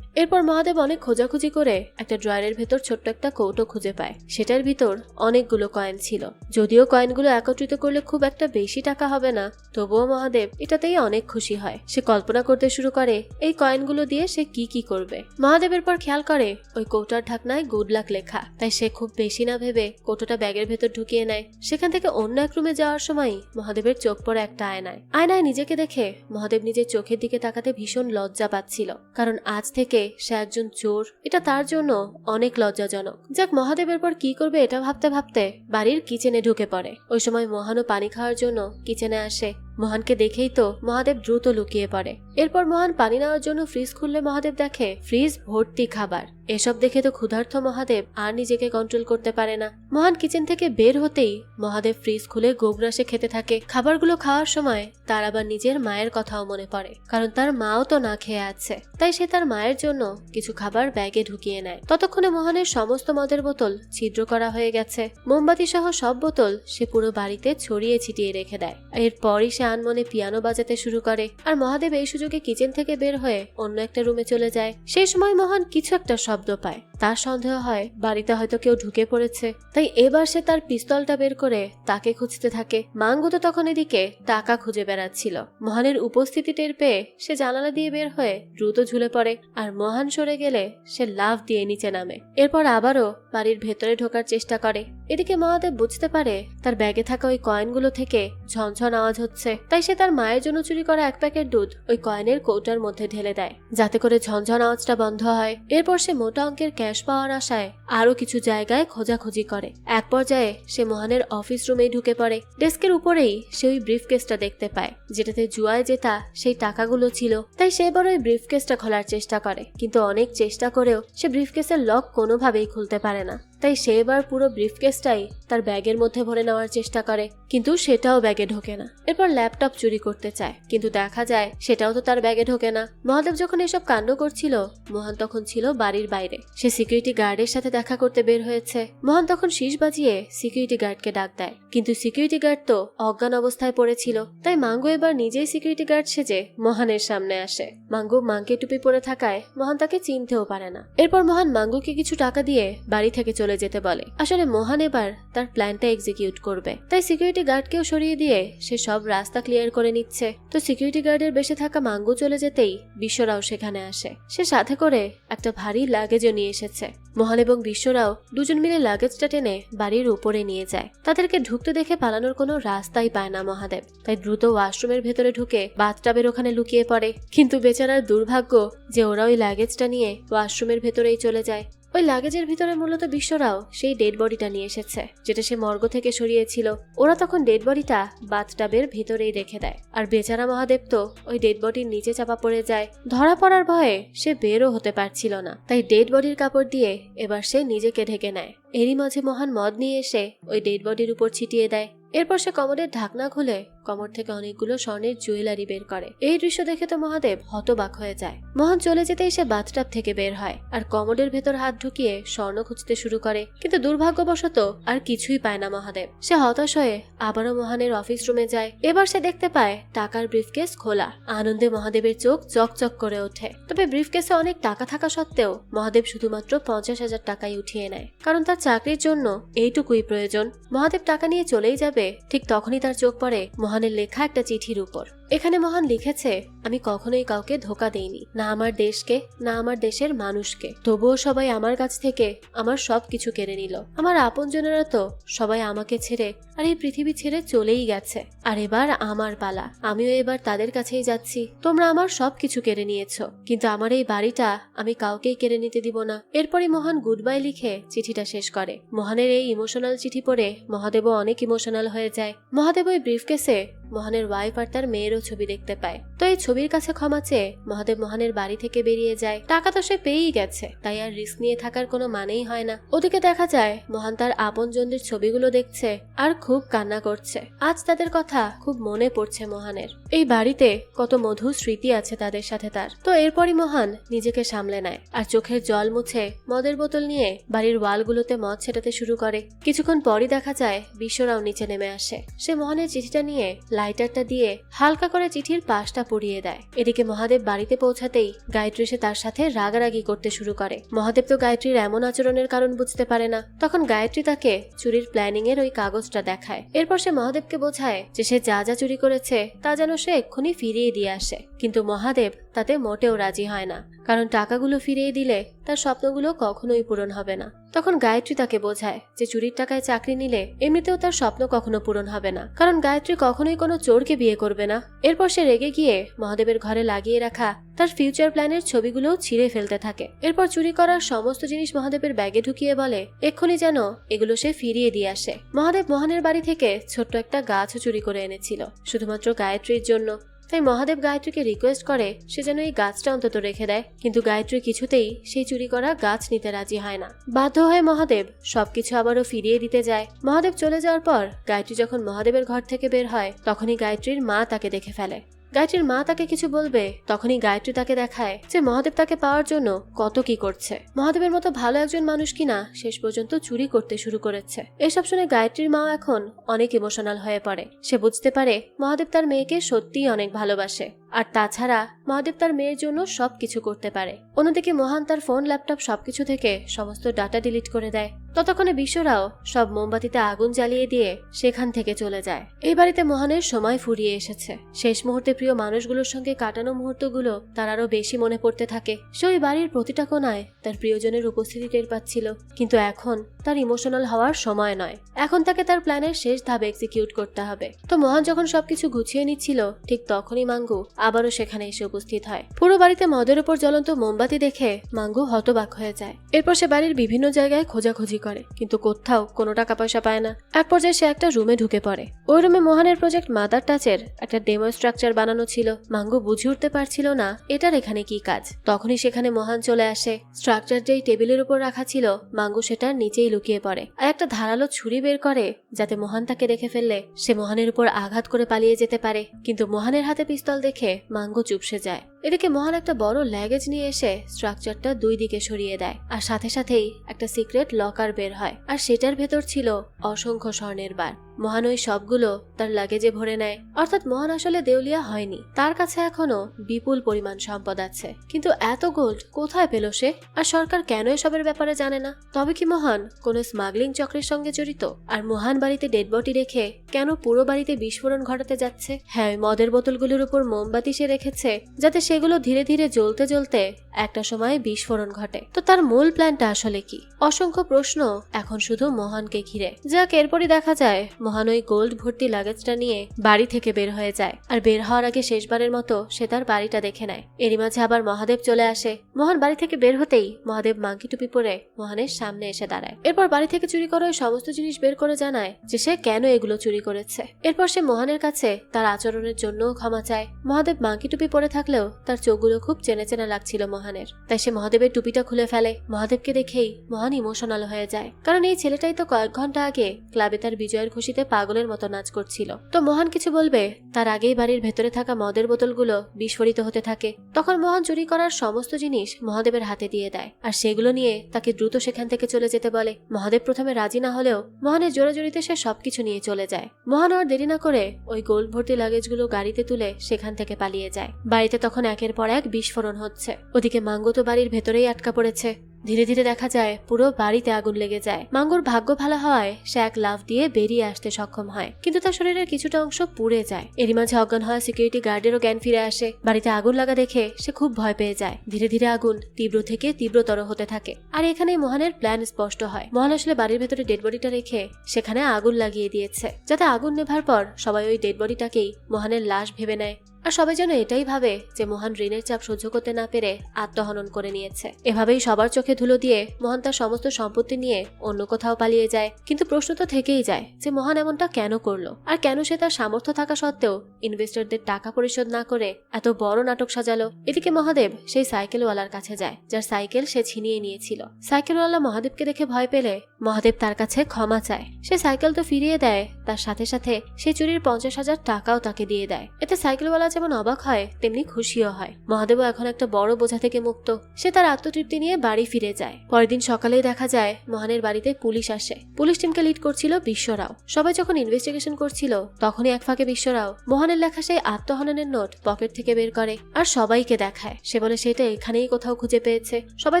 এরপর মহাদেব অনেক খোঁজাখুঁজি করে একটা ড্রয়ারের ভেতর ছোট্ট একটা কৌটো খুঁজে পায়। সেটার ভিতর অনেকগুলো কয়েন ছিল। যদিও কয়েনগুলো একত্রিত করলে খুব একটা বেশি টাকা হবে না, তবুও মহাদেব এটাতেই অনেক খুশি হয়। সে কল্পনা করতে শুরু করে এই কয়েনগুলো দিয়ে সে কি কি করবে। মহাদেবের পর খেয়াল করে ওই কৌটার ঢাকনায় গুড লাক লেখা, তাই সে খুব বেশি না ভেবে কৌটোটা ব্যাগের ভেতর ঢুকিয়ে নেয়। সেখান থেকে অন্য এক রুমে যাওয়ার সময় মহাদেবের চোখ পড়ে একটা আয়নায়। আয়নায় নিজেকে দেখে মহাদেব নিজের চোখের দিকে তাকাতে ভীষণ লজ্জা পাচ্ছিল, কারণ আজ থেকে সে একজন চোর। এটা তার জন্য অনেক লজ্জাজনক। যাক, মহাদেবের পর কি করবে এটা ভাবতে ভাবতে বাড়ির কিচেনে ঢুকে পড়ে। ওই সময় মোহনও পানি খাওয়ার জন্য কিচেনে আসে। মোহনকে দেখেই তো মহাদেব দ্রুত লুকিয়ে পড়ে। এরপর মোহন পানি নেওয়ার জন্য ফ্রিজ খুললে মহাদেব দেখে ফ্রিজ ভর্তি খাবার। এসব দেখে তো ক্ষুধার্ত মহাদেব আর নিজেকে কন্ট্রোল করতে পারে না। মোহন কিচেন থেকে বের হতেই মহাদেব ফ্রিজ খুলে গোগ্রাসে খেতে থাকে। খাবারগুলো খাওয়ার সময় তার আবার নিজের মায়ের কথাও মনে পড়ে, কারণ তার মাও তো না খেয়ে আছে। তাই সে তার মায়ের জন্য কিছু খাবার ব্যাগে ঢুকিয়ে নেয়। ততক্ষণে মোহনের সমস্ত মদের বোতল ছিদ্র করা হয়ে গেছে। মোমবাতি সহ সব বোতল সে পুরো বাড়িতে ছড়িয়ে ছিটিয়ে রেখে দেয়। এরপরই সে আনমনে পিয়ানো বাজাতে শুরু করে, আর মহাদেব এই সুযোগে কিচেন থেকে বের হয়ে অন্য একটা রুমে চলে যায়। সেই সময় মোহন কিছু একটা শব্দ পায়। তার সন্দেহ হয় বাড়িতে হয়তো কেউ ঢুকে পড়েছে, তাই এবার সে তার পিস্তলটা বের করে তাকে খুঁজতে থাকে। মাঙ্গু তো তখন এদিকে টাকা খুঁজে বেড়াচ্ছিল। মোহনের উপস্থিতি টের পেয়ে সে জানালা দিয়ে বের হয়ে দ্রুত ঝুলে পড়ে, আর মোহন সরে গেলে সে লাফ দিয়ে নিচে নামে। এরপর আবারও বাড়ির ভেতরে ঢোকার চেষ্টা করে। এদিকে মহাদেব বুঝতে পারে তার ব্যাগে থাকা ওই কয়েনগুলো থেকে ঝনঝন আওয়াজ হচ্ছে, তাই সে তার মায়ের জন্য চুরি করা এক প্যাকেট দুধ ওই কয়েনের কৌটার মধ্যে ঢেলে দেয়, যাতে করে ঝনঝন আওয়াজটা বন্ধ হয়। এরপর সে মোটা অঙ্কের ক্যাশ পাওয়ার আশায় আরো কিছু জায়গায় খোঁজাখুঁজি করে। এক পর্যায়ে সে মোহনের অফিস রুমেই ঢুকে পড়ে। ডেস্কের উপরেই সে ওই ব্রিফকেসটা দেখতে পায়, যেটাতে জুয়ায় জেতা সেই টাকাগুলো ছিল। তাই সে এবার ওই ব্রিফকেসটা খোলার চেষ্টা করে, কিন্তু অনেক চেষ্টা করেও সে ব্রিফকেসের লক কোনোভাবেই খুলতে পারে না। তাই সে এবার পুরো ব্রিফকেসটাই তার ব্যাগের মধ্যে ভরে নেওয়ার চেষ্টা করে, কিন্তু সেটাও ব্যাগে ঢোকে না। এরপর ল্যাপটপ চুরি করতে চায়, কিন্তু দেখা যায় সেটাও তো তার ব্যাগে ঢোকে না। মহাদেব যখন এসব কাণ্ড করছিল, মোহন তখন ছিল বাড়ির বাইরে। সে সিকিউরিটি গার্ডের সাথে দেখা করতে বের হয়েছে। মোহন তখন শীষ বাজিয়ে সিকিউরিটি গার্ডকে ডাক দেয়, কিন্তু সিকিউরিটি গার্ড তো অজ্ঞান অবস্থায় পড়েছিল। তাই মাঙ্গু এবার নিজেই সিকিউরিটি গার্ড সেজে মোহনের সামনে আসে। মাঙ্গু মাঙ্কি টুপি পরে থাকায় মোহন তাকে চিনতেও পারে না। এরপর মোহন মাঙ্গুকে কিছু টাকা দিয়ে বাড়ি থেকে চলে যেতে বলে। আসলে মোহন এবার তার প্ল্যানটা এক্সিকিউট করবে, তাই সিকিউরিটি গার্ডকেও সরিয়ে দিয়ে সে সব রাস্তা ক্লিয়ার করে নিচ্ছে। তো সিকিউরিটি গার্ডের বেশে থাকা মাঙ্গু চলে যেতেই বিশ্বরাও সেখানে আসে। সে সাথে করে একটা ভারী লাগেজও নিয়ে এসেছে। মোহন এবং বিশ্বরাও দুজন মিলে লাগেজটা টেনে বাড়ির উপরে নিয়ে যায়। তাদেরকে ঢুকতে দেখে পালানোর কোনো রাস্তাই পায় না মহাদেব, তাই দ্রুত ওয়াশরুমের ভেতরে ঢুকে বাথটাবের ওখানে লুকিয়ে পড়ে। কিন্তু বেচারার দুর্ভাগ্য যে ওরা ওই লাগেজটা নিয়ে ওয়াশরুমের ভেতরেই চলে যায়। ওই লাগেজের ভিতরে মূলত বিশ্বরাও সেই ডেড বডিটা নিয়ে এসেছে, যেটা সে মর্গ থেকে সরিয়েছিল। ওরা তখন ডেড বডিটা বাথটাবের ভিতরেই রেখে দেয়। আর বেচারা মহাদেব তো ওই ডেড বডির নিচে চাপা পড়ে যায়। ধরা পড়ার ভয়ে সে বেরও হতে পারছিল না, তাই ডেড বডির কাপড় দিয়ে এবার সে নিজেকে ঢেকে নেয়। এরই মাঝে মহান মদ নিয়ে এসে ওই ডেড বডির উপর ছিটিয়ে দেয়। এরপর সে কমোডের ঢাকনা খুলে কমোড থেকে অনেকগুলো স্বর্ণের জুয়েলারি বের করে। এই দৃশ্য দেখে তো মহাদেব হতবাক হয়ে যায়। মোহন চলে যেতেই সে বাথটাব থেকে বের হয় আর কমোডের ভেতর হাত ঢুকিয়ে স্বর্ণ খুঁজতে শুরু করে, কিন্তু দুর্ভাগ্যবশত আর কিছুই পায় না মহাদেব। সে হতাশ হয়ে আবারও মোহনের অফিস রুমে যায়। এবার সে দেখতে পায় টাকার ব্রিফকেস খোলা। আনন্দে মহাদেবের চোখ চকচক করে ওঠে। তবে ব্রিফকেসে অনেক টাকা থাকা সত্ত্বেও মহাদেব শুধুমাত্র 50,000 টাকাই উঠিয়ে নেয়, কারণ তার চাকরির জন্য এইটুকুই প্রয়োজন। মহাদেব টাকা নিয়ে চলেই যাবে, ঠিক তখনই তার চোখ পড়ে মোহনের লেখা একটা চিঠির উপর। এখানে মোহন লিখেছে, আমি কখনোই কাউকে ধোকা দেইনি, না আমার দেশকে না আমার দেশের মানুষকে। তবুও সবাই আমার কাছ থেকে আমার সবকিছু কেড়ে নিল। আমার আপনজনেরা তো সবাই আমাকে ছেড়ে আর এই পৃথিবী ছেড়ে চলেই গেছে। আর এবার আমার পালা, আমিও এবার তাদের কাছেই যাচ্ছি। তোমরা আমার সবকিছু কেড়ে নিয়েছো, কিন্তু আমার এই বাড়িটা আমি কাউকেই কেড়ে নিতে দিব না। এরপরই মোহন গুড বাই লিখে চিঠিটা শেষ করে। মোহনের এই ইমোশনাল চিঠি পড়ে মহাদেবও অনেক ইমোশনাল হয়ে যায়। মহাদেব ওই ব্রিফকেসে মোহনের ওয়াইফ আর তার মেয়েরও ছবি দেখতে পায়। তো এই ছবির কাছে ক্ষমা চেয়ে মহাদেব মোহনের বাড়ি থেকে বেরিয়ে যায়। টাকা তো সে পেয়েই গেছে, তাই আর রিস্ক নিয়ে থাকার কোনো মানেই হয় না। ওদিকে দেখা যায় মোহন তার আপনজনদের ছবিগুলো দেখছে আর খুব কান্না করছে। আজ তাদের কথা খুব মনে পড়ছে মোহনের। এই বাড়িতে কত মধুর স্মৃতি আছে তাদের সাথে তার। তো এরপরই মোহন নিজেকে সামলে নেয় আর চোখের জল মুছে মদের বোতল নিয়ে বাড়ির ওয়ালগুলোতে মদ ছেটাতে শুরু করে। কিছুক্ষণ পরই দেখা যায় বিশ্বরাও নিচে নেমে আসে। সে মোহনের চিঠিটা নিয়ে লাইটারটা দিয়ে হালকা করে চিঠির পাশটা পুড়িয়ে দেয়। এদিকে মহাদেব বাড়িতে পৌঁছাতেই গায়ত্রী সে তার সাথে রাগারাগি করতে শুরু করে। মহাদেব তো গায়ত্রীর এমন আচরণের কারণ বুঝতে পারে না। তখন গায়ত্রী তাকে চুরির প্ল্যানিং এর ওই কাগজটা দেখায়। এরপর সে মহাদেবকে বোঝায় যে সে যা যা চুরি করেছে তা যেন সে এক্ষুনি ফিরিয়ে দিয়ে আসে, কিন্তু মহাদেব তাতে মোটেও রাজি হয় না, কারণ টাকাগুলো ফিরিয়ে দিলে তার স্বপ্নগুলো কখনোই পূরণ হবে না। তখন গায়ত্রী তাকে বোঝায় যে চুরির টাকায় চাকরি নিলে এমনিতেও তার স্বপ্ন কখনো পূরণ হবে না, কারণ গায়ত্রী কখনোই কোনো চোরকে বিয়ে করবে না। এরপর সে রেগে গিয়ে মহাদেবের ঘরে লাগিয়ে রাখা তার ফিউচার প্ল্যানের ছবিগুলোও ছিঁড়ে ফেলতে থাকে। এরপর চুরি করার সমস্ত জিনিস মহাদেবের ব্যাগে ঢুকিয়ে বলে এক্ষুনি যেন এগুলো সে ফিরিয়ে দিয়ে আসে। মহাদেব মোহনের বাড়ি থেকে ছোট্ট একটা গাছও চুরি করে এনেছিল শুধুমাত্র গায়ত্রীর জন্য। তাই মহাদেব গায়ত্রীকে রিকোয়েস্ট করে সে যেন এই গাছটা অন্তত রেখে দেয়, কিন্তু গায়ত্রী কিছুতেই সেই চুরি করা গাছ নিতে রাজি হয় না। বাধ্য হয়ে মহাদেব সবকিছু আবারও ফিরিয়ে দিতে যায়। মহাদেব চলে যাওয়ার পর গায়ত্রী যখন মহাদেবের ঘর থেকে বের হয় তখনই গায়ত্রীর মা তাকে দেখে ফেলে। গায়ত্রীর মা তাকে কিছু বলবে তখনই গায়ত্রী তাকে দেখায় যে মহাদেব তাকে পাওয়ার জন্য কত কি করছে। মহাদেবের মতো ভালো একজন মানুষ কিনা শেষ পর্যন্ত চুরি করতে শুরু করেছে। এসব শুনে গায়ত্রীর মা এখন অনেক ইমোশনাল হয়ে পড়ে। সে বুঝতে পারে মহাদেব তার মেয়েকে সত্যিই অনেক ভালোবাসে, আর তাছাড়া মহাদেব তার মেয়ের জন্য সবকিছু করতে পারে। অন্যদিকে মোহন তার ফোন ল্যাপটপ সবকিছু থেকে সমস্ত ডাটা ডিলিট করে দেয়। ততক্ষণে বিশ্বরাও সব মোমবাতিতে আগুন জ্বালিয়ে দিয়ে সেখান থেকে চলে যায়। এই বাড়িতে মোহনের সময় ফুরিয়ে এসেছে। শেষ মুহূর্তে প্রিয় মানুষগুলোর সঙ্গে কাটানো মুহূর্তগুলো তার আরো বেশি মনে পড়তে থাকে। সে ওই বাড়ির প্রতিটা কোণায় তার প্রিয়জনের উপস্থিতি টের পাচ্ছিল, কিন্তু এখন তার ইমোশনাল হওয়ার সময় নয়। এখন তাকে তার প্ল্যানের শেষ ধাপ এক্সিকিউট করতে হবে। তো মোহন যখন সবকিছু গুছিয়ে নিচ্ছিল ঠিক তখনই মাঙ্গু আবারও সেখানে এসে উপস্থিত হয়। পুরো বাড়িতে মদের উপর জ্বলন্ত মোমবাতি দেখে মাঙ্গু হতবাক হয়ে যায়। এরপর সে বাড়ির বিভিন্ন জায়গায় খোঁজাখুঁজি করে, কিন্তু কোথাও কোনো টাকা পয়সা পায় না। এক পর্যায়ে সে একটা রুমে ঢুকে পড়ে। ওই রুমে মোহনের প্রজেক্ট মাদার টাচের একটা ডেমো স্ট্রাকচার বানানো ছিল। মাঙ্গু বুঝে উঠতে পারছিল না এটার এখানে কি কাজ। তখনই সেখানে মোহন চলে আসে। স্ট্রাকচার যেই টেবিলের উপর রাখা ছিল মাঙ্গু সেটার নিচেই লুকিয়ে পড়ে আর একটা ধারালো ছুরি বের করে, যাতে মোহন তাকে দেখে ফেললে সে মোহনের উপর আঘাত করে পালিয়ে যেতে পারে। কিন্তু মোহনের হাতে পিস্তল দেখে মাঙ্গু চুপসে যায়। এদিকে মোহন একটা বড় ল্যাগেজ নিয়ে এসে স্ট্রাকচারটা দুই দিকে সরিয়ে দেয়, আর সাথে সাথেই একটা সিক্রেট লকার বের হয়, আর সেটার ভেতর ছিল অসংখ্য স্বর্ণের বার। মোহন ওই সবগুলো তার লাগেজে ভরে নেয়। অর্থাৎ মোহন আসলে দেউলিয়া হয়নি, তার কাছে এখনো বিপুল পরিমাণ সম্পদ আছে। কিন্তু এত গোল্ড কোথায় পেল সে? আর সরকার কেন এসবের ব্যাপারে জানে না? তবে কি মোহন কোনো স্মাগলিং চক্রের সঙ্গে জড়িত? আর মোহন বাড়িতে ডেড বডি রেখে কেন পুরো বাড়িতে বিস্ফোরণ ঘটাতে যাচ্ছে? হ্যাঁ, মদের বোতলগুলোর উপর মোমবাতি সে রেখেছে যাতে সেগুলো ধীরে ধীরে জ্বলতে জ্বলতে একটা সময় বিস্ফোরণ ঘটে। তো তার মূল প্ল্যানটা আসলে কি? অসংখ্য প্রশ্ন এখন শুধু মোহনকে ঘিরে। যাক, এরপরই দেখা যায় মোহন ওই গোল্ড ভর্তি লাগেজটা নিয়ে বাড়ি থেকে বের হয়ে যায়। আর বের হওয়ার আগে শেষবারের মতো সে তার বাড়িটা দেখে নেয়। এরই মাঝে আবার মহাদেব চলে আসে। মোহন বাড়ি থেকে বের হতেই মহাদেব মাংকি টুপি পরে মোহনের সামনে এসে দাঁড়ায়। এরপর বাড়ি থেকে চুরি করা ওই সমস্ত জিনিস বের করে জানায় যে সে কেন এগুলো চুরি করেছে। এরপর সে মোহনের কাছে তার আচরণের জন্য ক্ষমা চায়। মহাদেব মাংকি টুপি পরে থাকলেও তার চোখগুলো খুব চেনা চেনা লাগছিল মোহনের, তাই সে মহাদেবের টুপিটা খুলে ফেলে। মহাদেবকে দেখেই মোহন ইমোশনাল হয়ে যায়, কারণ এই ছেলেটাই তো কয়েক ঘন্টা আগে ক্লাবে তার বিজয়ের খুশিতে পাগলের মতো নাচ করছিল। তো মোহন কিছু বলবে তার আগেই বাড়ির ভেতরে থাকা মদের বোতলগুলো বিস্ফোরিত হতে থাকে। তখন মোহন চুরি করার সমস্ত জিনিস মহাদেবের হাতে দিয়ে দেয় আর সেগুলো নিয়ে তাকে দ্রুত সেখান থেকে চলে যেতে বলে। মহাদেব প্রথমে রাজি না হলেও মোহনের জোরাজোরিতে সে সবকিছু নিয়ে চলে যায়। মোহন আর দেরি না করে ওই গোল্ড ভর্তি লাগেজগুলো গাড়িতে তুলে সেখান থেকে পালিয়ে যায়। বাড়িতে তখন একের পর এক বিস্ফোরণ হচ্ছে। ওদিকে মাঙ্গো তো বাড়ির ভেতরেই আটকা পড়েছে। ধীরে ধীরে দেখা যায় পুরো বাড়িতে আগুন লেগে যায়। মাঙ্গুর ভাগ্য ভালো হওয়ায় সে এক লাফ দিয়ে বেরিয়ে আসতে সক্ষম হয়, কিন্তু তার শরীরের কিছুটা অংশ পুড়ে যায়। এরই মাঝে অজ্ঞান হওয়া সিকিউরিটি গার্ডেরও জ্ঞান ফিরে আসে। বাড়িতে আগুন লাগা দেখে সে খুব ভয় পেয়ে যায়। ধীরে ধীরে আগুন তীব্র থেকে তীব্রতর হতে থাকে। আর এখানেই মোহনের প্ল্যান স্পষ্ট হয়। মোহন আসলে বাড়ির ভেতরে ডেড বডিটা রেখে সেখানে আগুন লাগিয়ে দিয়েছে, যাতে আগুন নেভার পর সবাই ওই ডেড বডিটাকেই মোহনের লাশ ভেবে নেয়। আর সবাই যেন এটাই ভাবে যে মোহন ঋণের চাপ সহ্য করতে না পেরে আত্মহনন করে নিয়েছে। এভাবেই সবার চোখে ধুলো দিয়ে মোহন তার সমস্ত সম্পত্তি নিয়ে অন্য কোথাও পালিয়ে যায়। কিন্তু প্রশ্ন তো থেকেই যায় যে মোহন এমনটা কেন করলো, আর কেন সে তার সামর্থ্য থাকা সত্ত্বেও ইনভেস্টরদের টাকা পরিশোধ না করে এত বড় নাটক সাজালো। এদিকে মহাদেব সেই সাইকেলওয়ালার কাছে যায় যার সাইকেল সে ছিনিয়ে নিয়েছিল। সাইকেলওয়ালা মহাদেবকে দেখে ভয় পেলে মহাদেব তার কাছে ক্ষমা চায়। সে সাইকেল তো ফিরিয়ে দেয়, তার সাথে সাথে সে চুরির 50,000 টাকাও তাকে দিয়ে দেয়। এতে সাইকেলওয়ালা যেমন অবাক হয় তেমনি খুশিও হয়। মহাদেবও এখন একটা বড় বোঝা থেকে মুক্ত। সে তার আত্মতৃপ্তি নিয়ে বাড়ি ফিরে যায়। পরের দিন সকালেই দেখা যায় মোহনের বাড়িতে পুলিশ আসে। পুলিশ টিমকে লিড করছিল বিশ্বরাও। সবাই যখন ইনভেস্টিগেশন করছিল তখনই এক ফাঁকে বিশ্বরাও মোহনের লেখা সেই আত্মহননের নোট পকেট থেকে বের করে আর সবাইকে দেখায়। সে বলে সেটা এখানেই কোথাও খুঁজে পেয়েছে। সবাই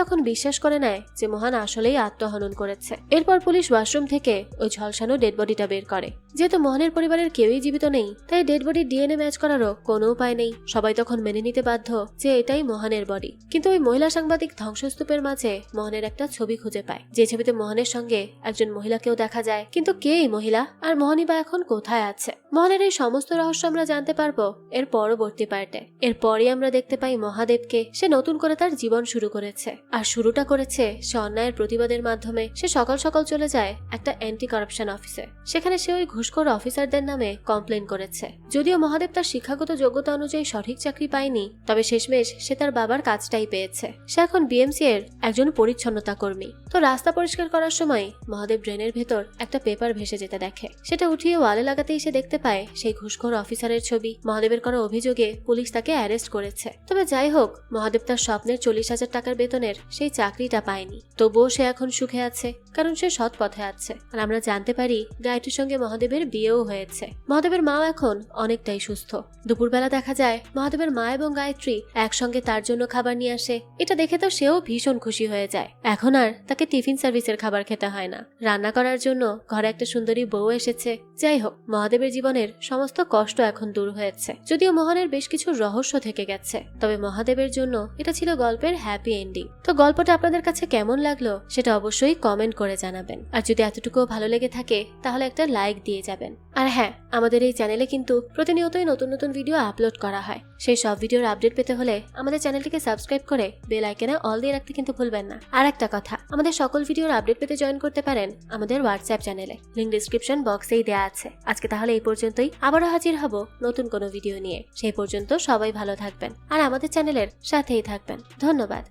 তখন বিশ্বাস করে নেয় যে মোহন আসলেই আত্মহনন করেছে। এরপর পুলিশ ওয়াশরুম থেকে ওই ঝলসানো ডেড বডিটা বের করে। যেহেতু মোহনের পরিবারের কেউই জীবিত নেই, তাই ডেড বডির ডিএনএ ম্যাচ করারও কোনো উপায় নেই। সবাই তখন মেনে নিতে বাধ্য যে এটাই মোহনের বডি। কিন্তু ওই মহিলা সাংবাদিক ধ্বংসস্তূপের মাঝে মোহনের একটা ছবি খুঁজে পায়, যে ছবিতে মোহনের সঙ্গে একজন মহিলাকেও দেখা যায়। কিন্তু কে এই মহিলা, আর মোহনই বা এখন কোথায় আছে? মোহনের এই সমস্ত রহস্য আমরা জানতে পারবো এর পরবর্তী পার্টে। এরপরই আমরা দেখতে পাই মহাদেবকে। সে নতুন করে তার জীবন শুরু করেছে, আর শুরুটা করেছে সে অন্যায়ের প্রতিবাদের মাধ্যমে। সে সকাল সকাল চলে যায় একটা অ্যান্টি কারাপশন অফিসে। সেখানে সে ওই ঘুষখোর অফিসারদের নামে কমপ্লেন করেছে। যদিও মহাদেব তার শিক্ষাগত যোগ্যতা অনুযায়ী সঠিক চাকরি পায়নি, তবে শেষমেশ সে তার বাবার কাজটাই পেয়েছে। সে এখন বিএমসি এর একজন পরিচ্ছন্নতা কর্মী। তো রাস্তা পরিষ্কার করার সময় মহাদেব ড্রেনের ভেতর একটা পেপার ভেসে যেতে দেখে। সেটা উঠিয়ে ওয়ালে লাগাতেই সে দেখতে পায় সেই ঘুষখোর অফিসারের ছবি। মহাদেবের করা অভিযোগে পুলিশ তাকে অ্যারেস্ট করেছে। তবে যাই হোক, মহাদেব তার স্বপ্নের 40,000 টাকার বেতনের সেই চাকরিটা পায়নি। তবুও সে এখন সুখে আছে, কারণ সে সৎ পথে আছে। আর আমরা জানতে পারি গায়ত্রীর সঙ্গে মহাদেবের বিয়েও হয়েছে। মহাদেবের মাও এখন অনেকটাই সুস্থ। দুপুরবেলা দেখা যায় মহাদেবের মা এবং গায়ত্রী একসঙ্গে তার জন্য খাবার নিয়ে আসে। এটা দেখে তো সেও ভীষণ খুশি হয়ে যায়। এখন আর তাকে টিফিন সার্ভিসের খাবার খেতে হয় না, রান্না করার জন্য ঘরে একটা সুন্দরী বউ এসেছে। যাই হোক, মহাদেবের জীবনের সমস্ত কষ্ট এখন দূর হয়েছে। যদিও মোহনের বেশ কিছু রহস্য থেকে গেছে, তবে মহাদেবের জন্য এটা ছিল গল্পের হ্যাপি এন্ডিং। তো গল্পটা আপনাদের কাছে কেমন লাগলো সেটা অবশ্যই কমেন্ট করে জানাবেন। আর যদি এতটুকুও ভালো লেগে থাকে তাহলে একটা লাইক দিয়ে যাবেন। আর হ্যাঁ, আমাদের এই চ্যানেলে কিন্তু প্রতিনিয়তই নতুন নতুন ভিডিও আপলোড করা হয়। সেই সব ভিডিওর আপডেট পেতে হলে আমাদের চ্যানেলটিকে সাবস্ক্রাইব করে বেল আইকনে অল দিয়ে রাখতে কিন্তু ভুলবেন না। আর একটা কথা, আমাদের সকল ভিডিওর আপডেট পেতে জয়েন করতে পারেন আমাদের হোয়াটসঅ্যাপ চ্যানেলে। লিংক ডিসক্রিপশন বক্সেই দেওয়া আছে। আজকে তাহলে এই পর্যন্তই। আবারও হাজির হব নতুন কোনো ভিডিও নিয়ে। সেই পর্যন্ত সবাই ভালো থাকবেন আর আমাদের চ্যানেলের সাথেই থাকবেন। ধন্যবাদ।